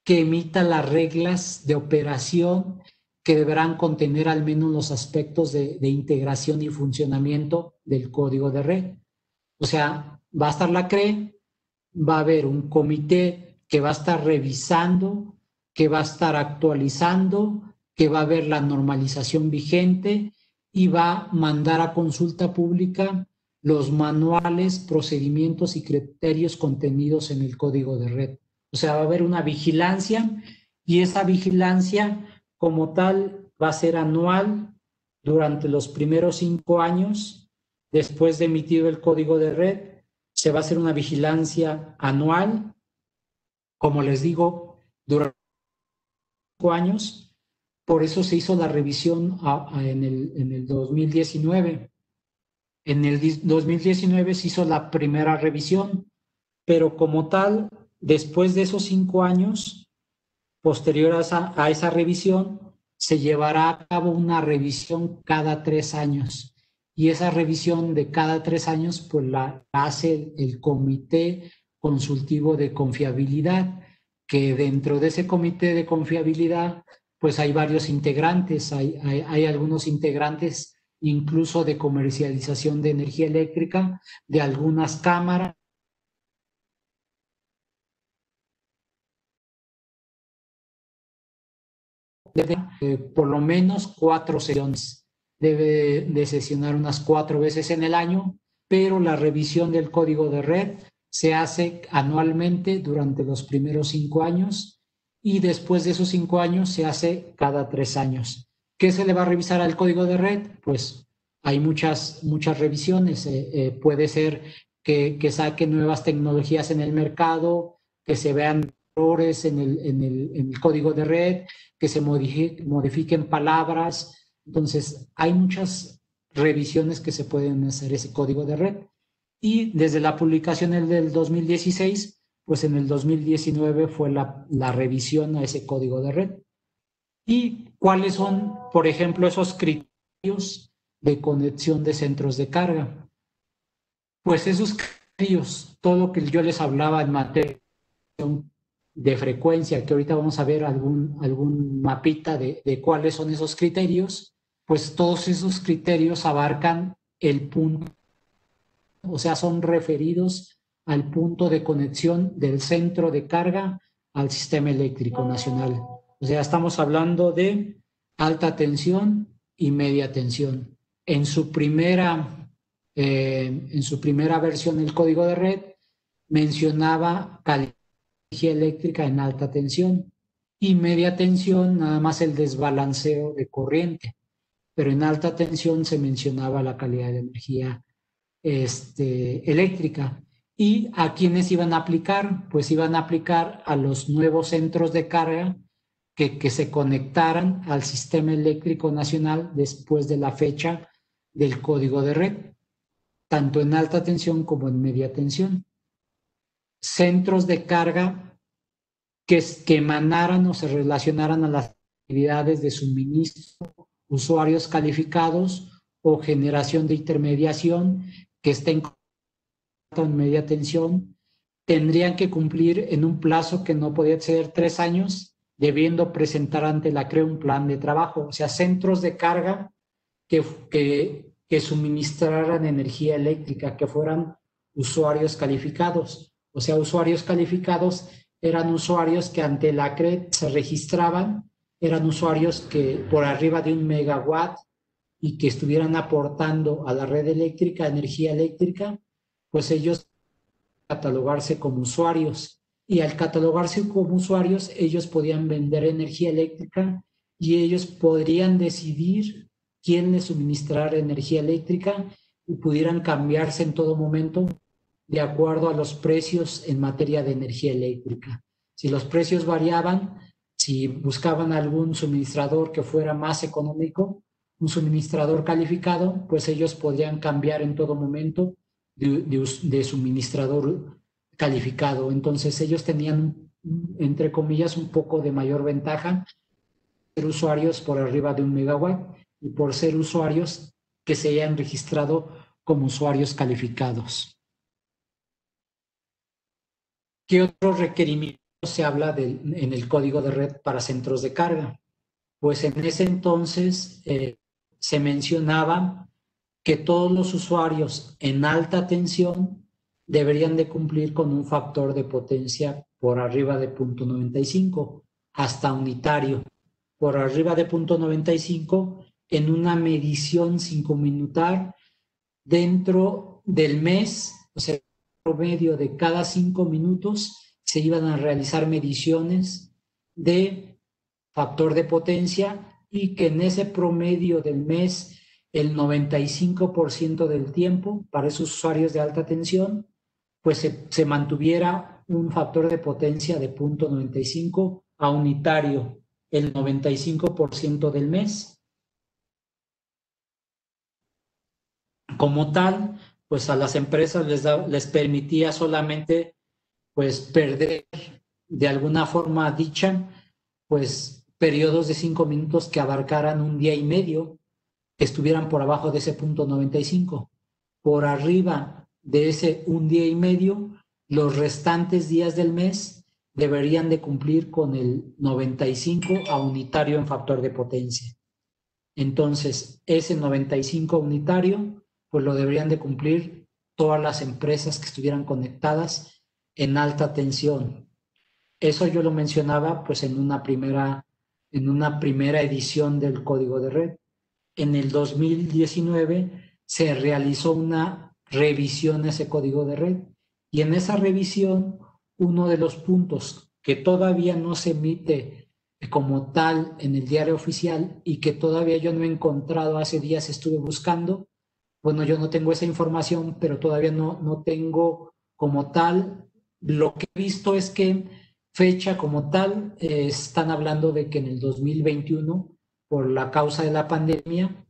que emita las reglas de operación que deberán contener al menos los aspectos de integración y funcionamiento del código de red. O sea, va a estar la CRE, va a haber un comité que va a estar revisando, que va a estar actualizando, que va a ver la normalización vigente y va a mandar a consulta pública los manuales, procedimientos y criterios contenidos en el código de red. O sea, va a haber una vigilancia y esa vigilancia como tal va a ser anual durante los primeros 5 años después de emitido el código de red. Se va a hacer una vigilancia anual, como les digo, durante 5 años. Por eso se hizo la revisión en el 2019. En el 2019 se hizo la primera revisión, pero como tal, después de esos 5 años, posterior a esa revisión, se llevará a cabo una revisión cada 3 años. Y esa revisión de cada 3 años, pues la hace el Comité Consultivo de Confiabilidad, que dentro de ese Comité de Confiabilidad, pues hay varios integrantes, hay algunos integrantes incluso de comercialización de energía eléctrica, de algunas cámaras, por lo menos 4 sesiones. Debe de sesionar unas 4 veces en el año, pero la revisión del código de red se hace anualmente durante los primeros 5 años y después de esos 5 años se hace cada 3 años. ¿Qué se le va a revisar al código de red? Pues hay muchas revisiones. Puede ser que saquen nuevas tecnologías en el mercado, que se vean errores en el código de red, que se modifiquen palabras. Entonces, hay muchas revisiones que se pueden hacer ese código de red. Y desde la publicación del 2016, pues en el 2019 fue la revisión a ese código de red. ¿Y cuáles son, por ejemplo, esos criterios de conexión de centros de carga? Pues esos criterios, todo lo que yo les hablaba en materia de frecuencia, que ahorita vamos a ver algún mapita de cuáles son esos criterios, pues todos esos criterios abarcan el punto, o sea, son referidos al punto de conexión del centro de carga al sistema eléctrico nacional. O sea, estamos hablando de alta tensión y media tensión. En su primera versión, el código de red mencionaba calidad energía eléctrica en alta tensión y media tensión nada más el desbalanceo de corriente, pero en alta tensión se mencionaba la calidad de energía eléctrica. ¿Y a quiénes iban a aplicar? Pues iban a aplicar a los nuevos centros de carga que se conectaran al sistema eléctrico nacional después de la fecha del código de red, tanto en alta tensión como en media tensión. Centros de carga que emanaran o se relacionaran a las actividades de suministro, usuarios calificados o generación de intermediación que estén en media tensión, tendrían que cumplir en un plazo que no podía exceder 3 años, debiendo presentar ante la CRE un plan de trabajo. O sea, centros de carga que suministraran energía eléctrica, que fueran usuarios calificados. O sea, usuarios calificados eran usuarios que ante la CRE se registraban, eran usuarios que por arriba de 1 megawatt y que estuvieran aportando a la red eléctrica energía eléctrica, pues ellos catalogarse como usuarios. Y al catalogarse como usuarios, ellos podían vender energía eléctrica y ellos podrían decidir quién les suministrar energía eléctrica y pudieran cambiarse en todo momento de acuerdo a los precios en materia de energía eléctrica. Si los precios variaban, si buscaban algún suministrador que fuera más económico, un suministrador calificado, pues ellos podrían cambiar en todo momento de suministrador calificado. Entonces ellos tenían, entre comillas, un poco de mayor ventaja ser usuarios por arriba de 1 megawatt y por ser usuarios que se hayan registrado como usuarios calificados. ¿Qué otros requerimientos se habla en el código de red para centros de carga? Pues en ese entonces se mencionaba que todos los usuarios en alta tensión deberían de cumplir con un factor de potencia por arriba de 0.95 hasta unitario. Por arriba de 0.95 en una medición 5 minutar dentro del mes, o sea, promedio de cada 5 minutos se iban a realizar mediciones de factor de potencia y que en ese promedio del mes el 95% del tiempo para esos usuarios de alta tensión pues se mantuviera un factor de potencia de 0.95 a unitario el 95% del mes. Como tal, pues a las empresas les permitía solamente pues perder de alguna forma dicha, pues periodos de 5 minutos que abarcaran un día y medio, que estuvieran por abajo de ese 0.95. Por arriba de ese un día y medio, los restantes días del mes deberían de cumplir con el 95 a unitario en factor de potencia. Entonces, ese 95 unitario, pues lo deberían de cumplir todas las empresas que estuvieran conectadas en alta tensión. Eso yo lo mencionaba pues en una primera edición del código de red. En el 2019 se realizó una revisión a ese código de red y en esa revisión uno de los puntos que todavía no se emite como tal en el diario oficial y que todavía yo no he encontrado, hace días estuve buscando, bueno, yo no tengo esa información, pero todavía no tengo como tal. Lo que he visto es que fecha como tal, están hablando de que en el 2021, por la causa de la pandemia,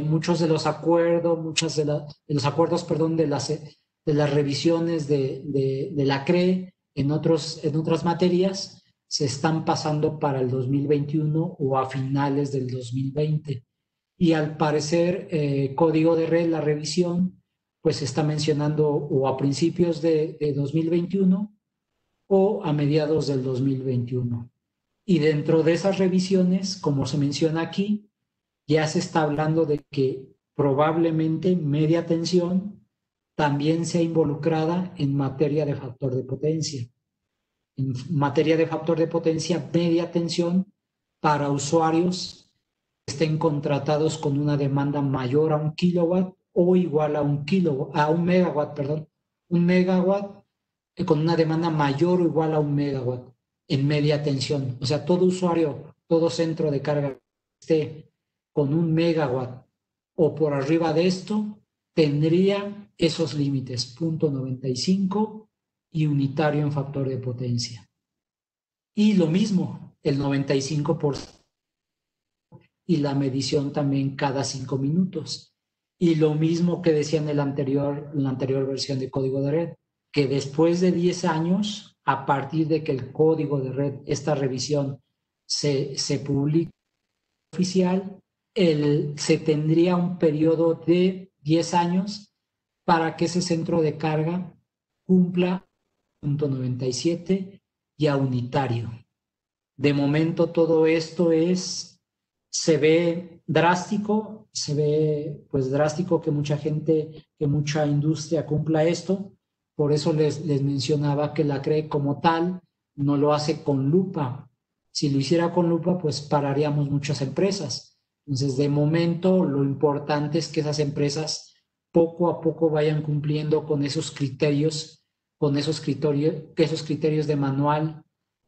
muchos de los acuerdos, los acuerdos, perdón, de las revisiones de la CRE en otras materias se están pasando para el 2021 o a finales del 2020. Y al parecer, código de red, la revisión, pues está mencionando o a principios de 2021 o a mediados del 2021. Y dentro de esas revisiones, como se menciona aquí, ya se está hablando de que probablemente media tensión también sea involucrada en materia de factor de potencia. En materia de factor de potencia, media tensión para usuarios que estén contratados con una demanda mayor a 1 kilowatt o igual a un megawatt, perdón, 1 megawatt con una demanda mayor o igual a 1 megawatt en media tensión. O sea, todo usuario, todo centro de carga que esté con 1 megawatt o por arriba de esto, tendría esos límites, 0.95 y unitario en factor de potencia. Y lo mismo, el 95% y la medición también cada 5 minutos. Y lo mismo que decía en la anterior versión de código de red, que después de 10 años, a partir de que el código de red, esta revisión, se publique oficial, se tendría un periodo de 10 años para que ese centro de carga cumpla 0.97 y a unitario. De momento todo esto se ve drástico, se ve pues drástico que mucha gente, que mucha industria cumpla esto, Por eso les mencionaba que la CRE como tal no lo hace con lupa. Si lo hiciera con lupa, pues pararíamos muchas empresas. Entonces, de momento, lo importante es que esas empresas poco a poco vayan cumpliendo con esos criterios de manual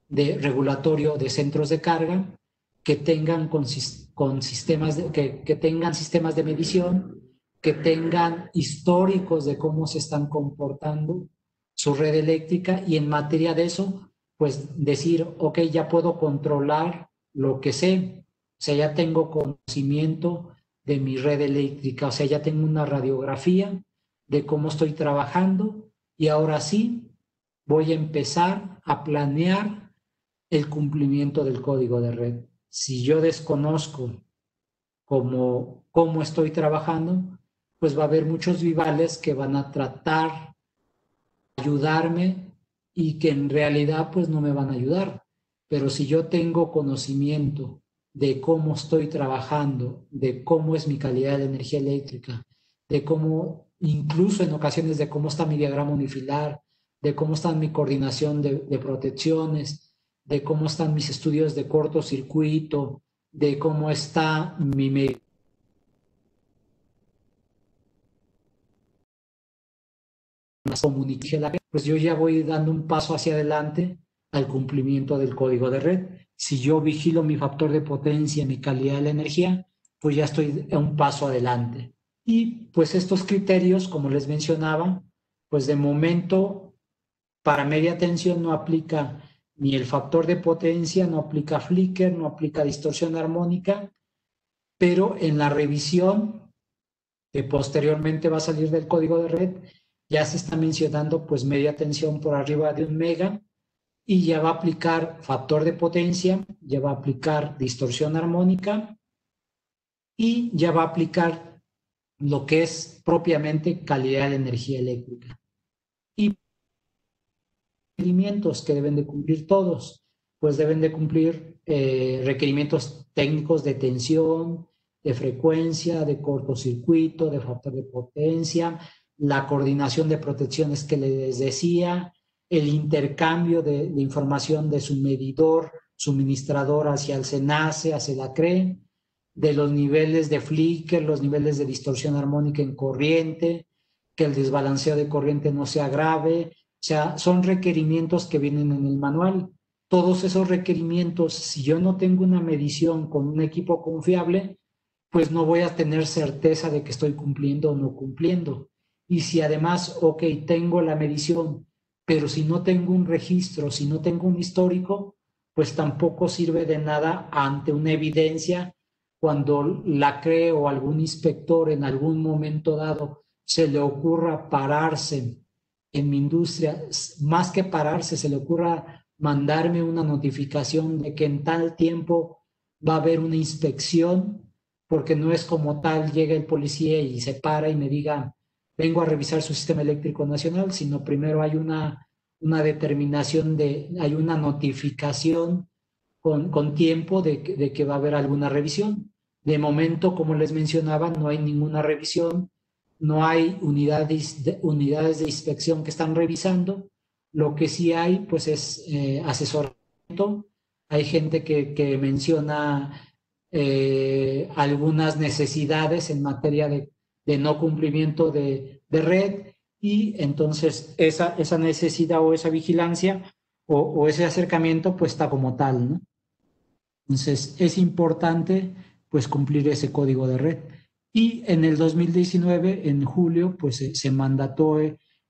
de regulatorio de centros de carga, que tengan con sistemas que tengan sistemas de medición, que tengan históricos de cómo se están comportando su red eléctrica, y en materia de eso, pues decir, ok, ya puedo controlar lo que sé, o sea, ya tengo conocimiento de mi red eléctrica, o sea, ya tengo una radiografía de cómo estoy trabajando, y ahora sí voy a empezar a planear el cumplimiento del código de red. Si yo desconozco cómo estoy trabajando, pues va a haber muchos vivales que van a tratar de ayudarme y que en realidad pues no me van a ayudar. Pero si yo tengo conocimiento de cómo estoy trabajando, de cómo es mi calidad de energía eléctrica, de cómo, incluso en ocasiones, de cómo está mi diagrama unifilar, de cómo está mi coordinación de protecciones, de cómo están mis estudios de cortocircuito, de cómo está mi comunicación, pues yo ya voy dando un paso hacia adelante al cumplimiento del código de red. Si yo vigilo mi factor de potencia, mi calidad de la energía, pues ya estoy a un paso adelante. Y pues estos criterios, como les mencionaba, pues de momento para media tensión no aplica ni el factor de potencia, no aplica flicker, no aplica distorsión armónica, pero en la revisión que posteriormente va a salir del código de red, ya se está mencionando pues media tensión por arriba de 1 mega, y ya va a aplicar factor de potencia, ya va a aplicar distorsión armónica, y ya va a aplicar lo que es propiamente calidad de energía eléctrica. Y requerimientos que deben de cumplir todos, pues deben de cumplir requerimientos técnicos de tensión, de frecuencia, de cortocircuito, de factor de potencia, la coordinación de protecciones que les decía, el intercambio de información de su medidor, suministrador hacia el SENACE, hacia la CRE, de los niveles de flicker, los niveles de distorsión armónica en corriente, que el desbalanceo de corriente no sea grave. O sea, son requerimientos que vienen en el manual. Todos esos requerimientos, si yo no tengo una medición con un equipo confiable, pues no voy a tener certeza de que estoy cumpliendo o no cumpliendo. Y si además, ok, tengo la medición, pero si no tengo un registro, si no tengo un histórico, pues tampoco sirve de nada ante una evidencia cuando la CRE o algún inspector en algún momento dado se le ocurra pararse en mi industria, más que pararse, se le ocurra mandarme una notificación de que en tal tiempo va a haber una inspección, porque no es como tal, llega el policía y se para y me diga, vengo a revisar su sistema eléctrico nacional, sino primero hay una determinación hay una notificación con tiempo de que va a haber alguna revisión. De momento, como les mencionaba, no hay ninguna revisión, no hay unidades de inspección que están revisando. Lo que sí hay, pues, es asesoramiento. Hay gente que menciona algunas necesidades en materia de no cumplimiento de red, y entonces esa necesidad o esa vigilancia o ese acercamiento pues está como tal, ¿no? Entonces es importante pues cumplir ese código de red. Y en el 2019, en julio, pues se mandató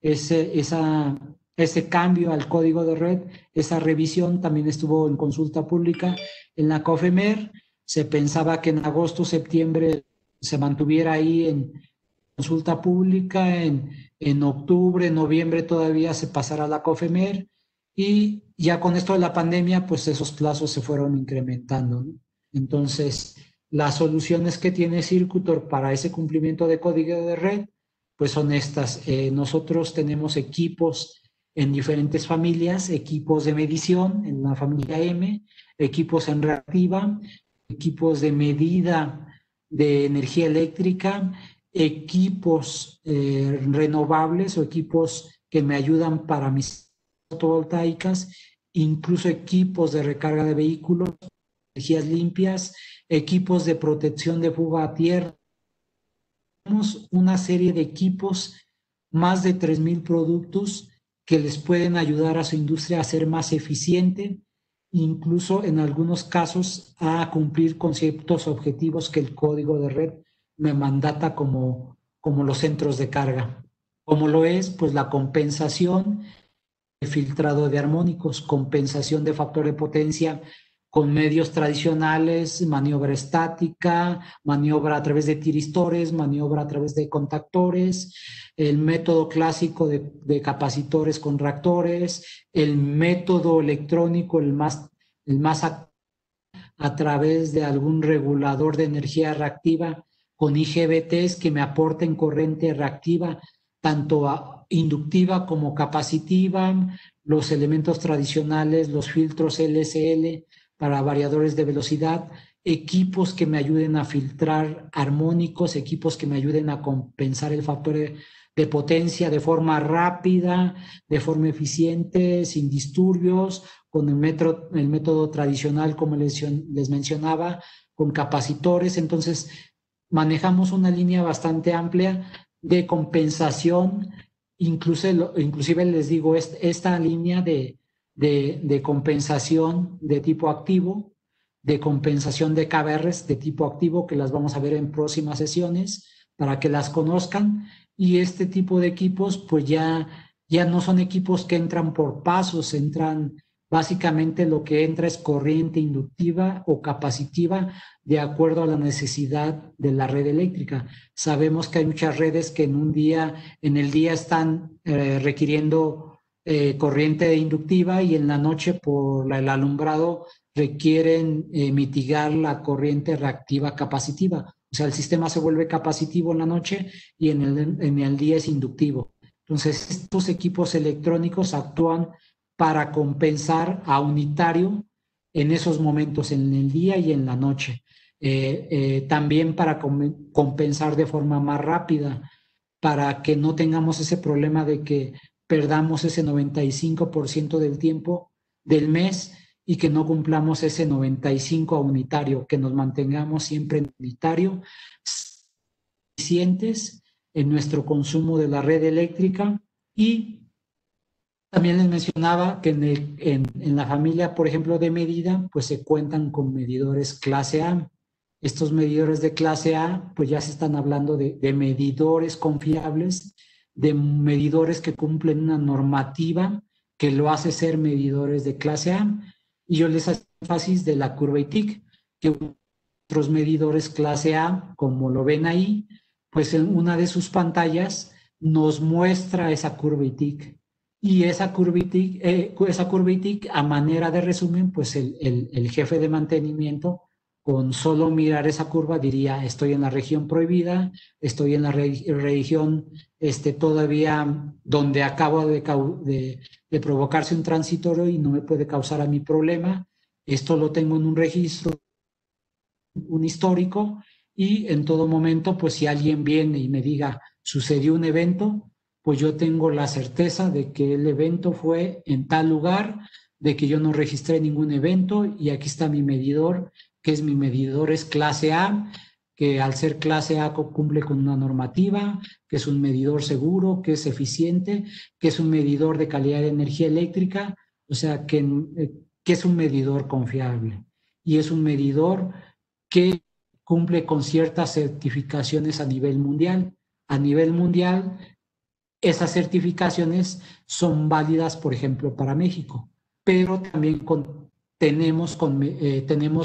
ese cambio al código de red. Esa revisión también estuvo en consulta pública en la COFEMER. Se pensaba que en agosto, septiembre se mantuviera ahí en consulta pública, en octubre, noviembre todavía se pasará a la COFEMER, y ya con esto de la pandemia, pues esos plazos se fueron incrementando, ¿no? Entonces, las soluciones que tiene Circutor para ese cumplimiento de código de red, pues son estas. Nosotros tenemos equipos en diferentes familias, equipos de medición en la familia M, equipos en reactiva, equipos de medida de energía eléctrica, equipos renovables o equipos que me ayudan para mis fotovoltaicas, incluso equipos de recarga de vehículos, energías limpias, equipos de protección de fuga a tierra. Tenemos una serie de equipos, más de 3,000 productos que les pueden ayudar a su industria a ser más eficiente, incluso en algunos casos a cumplir con ciertos objetivos que el código de red me mandata como los centros de carga. Como lo es, pues la compensación, el filtrado de armónicos, compensación de factor de potencia con medios tradicionales, maniobra estática, maniobra a través de tiristores, maniobra a través de contactores, el método clásico de capacitores con reactores, el método electrónico, el más a través de algún regulador de energía reactiva con IGBTs que me aporten corriente reactiva, tanto inductiva como capacitiva, los elementos tradicionales, los filtros LSL para variadores de velocidad, equipos que me ayuden a filtrar armónicos, equipos que me ayuden a compensar el factor de potencia de forma rápida, de forma eficiente, sin disturbios, con el método tradicional, como les mencionaba, con capacitores. Entonces, manejamos una línea bastante amplia de compensación. Inclusive les digo, esta línea de compensación de tipo activo, de compensación de KBRs de tipo activo, que las vamos a ver en próximas sesiones para que las conozcan. Y este tipo de equipos, pues ya no son equipos que entran por pasos, básicamente lo que entra es corriente inductiva o capacitiva de acuerdo a la necesidad de la red eléctrica. Sabemos que hay muchas redes que en el día están requiriendo corriente inductiva y en la noche por el alumbrado requieren mitigar la corriente reactiva capacitiva. O sea, el sistema se vuelve capacitivo en la noche y en el día es inductivo. Entonces, estos equipos electrónicos actúan para compensar a unitario en esos momentos, en el día y en la noche. También para compensar de forma más rápida, para que no tengamos ese problema de que perdamos ese 95% del tiempo del mes y que no cumplamos ese 95% a unitario, que nos mantengamos siempre en unitario, eficientes en nuestro consumo de la red eléctrica. Y también les mencionaba que en la familia, por ejemplo, de medida, pues se cuentan con medidores clase A. Estos medidores de clase A, pues ya se están hablando de medidores confiables, de medidores que cumplen una normativa que lo hace ser medidores de clase A. Y yo les hago énfasis de la curva ITIC, que otros medidores clase A, como lo ven ahí, pues en una de sus pantallas nos muestra esa curva ITIC. Y esa curva ITIC, a manera de resumen, pues el jefe de mantenimiento, con solo mirar esa curva, diría, estoy en la región prohibida, estoy en la región todavía donde acabo de provocarse un transitorio y no me puede causar a mí problema. Esto lo tengo en un registro, un histórico, y en todo momento, pues si alguien viene y me diga, sucedió un evento, pues yo tengo la certeza de que el evento fue en tal lugar, de que yo no registré ningún evento y aquí está mi medidor, que es mi medidor es clase A, que al ser clase A cumple con una normativa, que es un medidor seguro, que es eficiente, que es un medidor de calidad de energía eléctrica, o sea, que es un medidor confiable y es un medidor que cumple con ciertas certificaciones a nivel mundial. A nivel mundial, esas certificaciones son válidas, por ejemplo, para México, pero también tenemos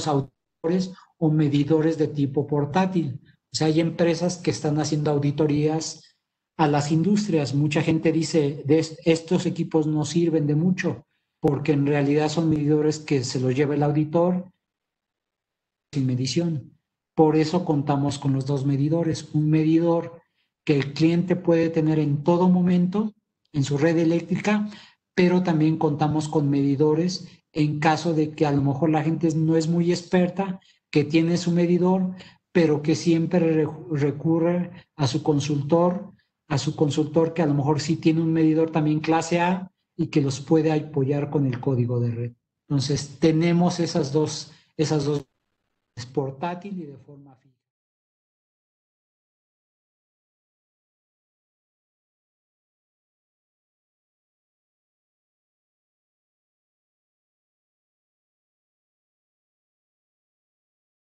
autores o medidores de tipo portátil. O sea, hay empresas que están haciendo auditorías a las industrias. Mucha gente dice, estos equipos no sirven de mucho, porque en realidad son medidores que se los lleva el auditor sin medición. Por eso contamos con los dos medidores. Un medidor que el cliente puede tener en todo momento en su red eléctrica, pero también contamos con medidores en caso de que a lo mejor la gente no es muy experta, que tiene su medidor, pero que siempre recurre a su consultor, a su consultor que a lo mejor sí tiene un medidor también clase A y que los puede apoyar con el código de red. Entonces, tenemos esas dos, es portátil y de forma fija.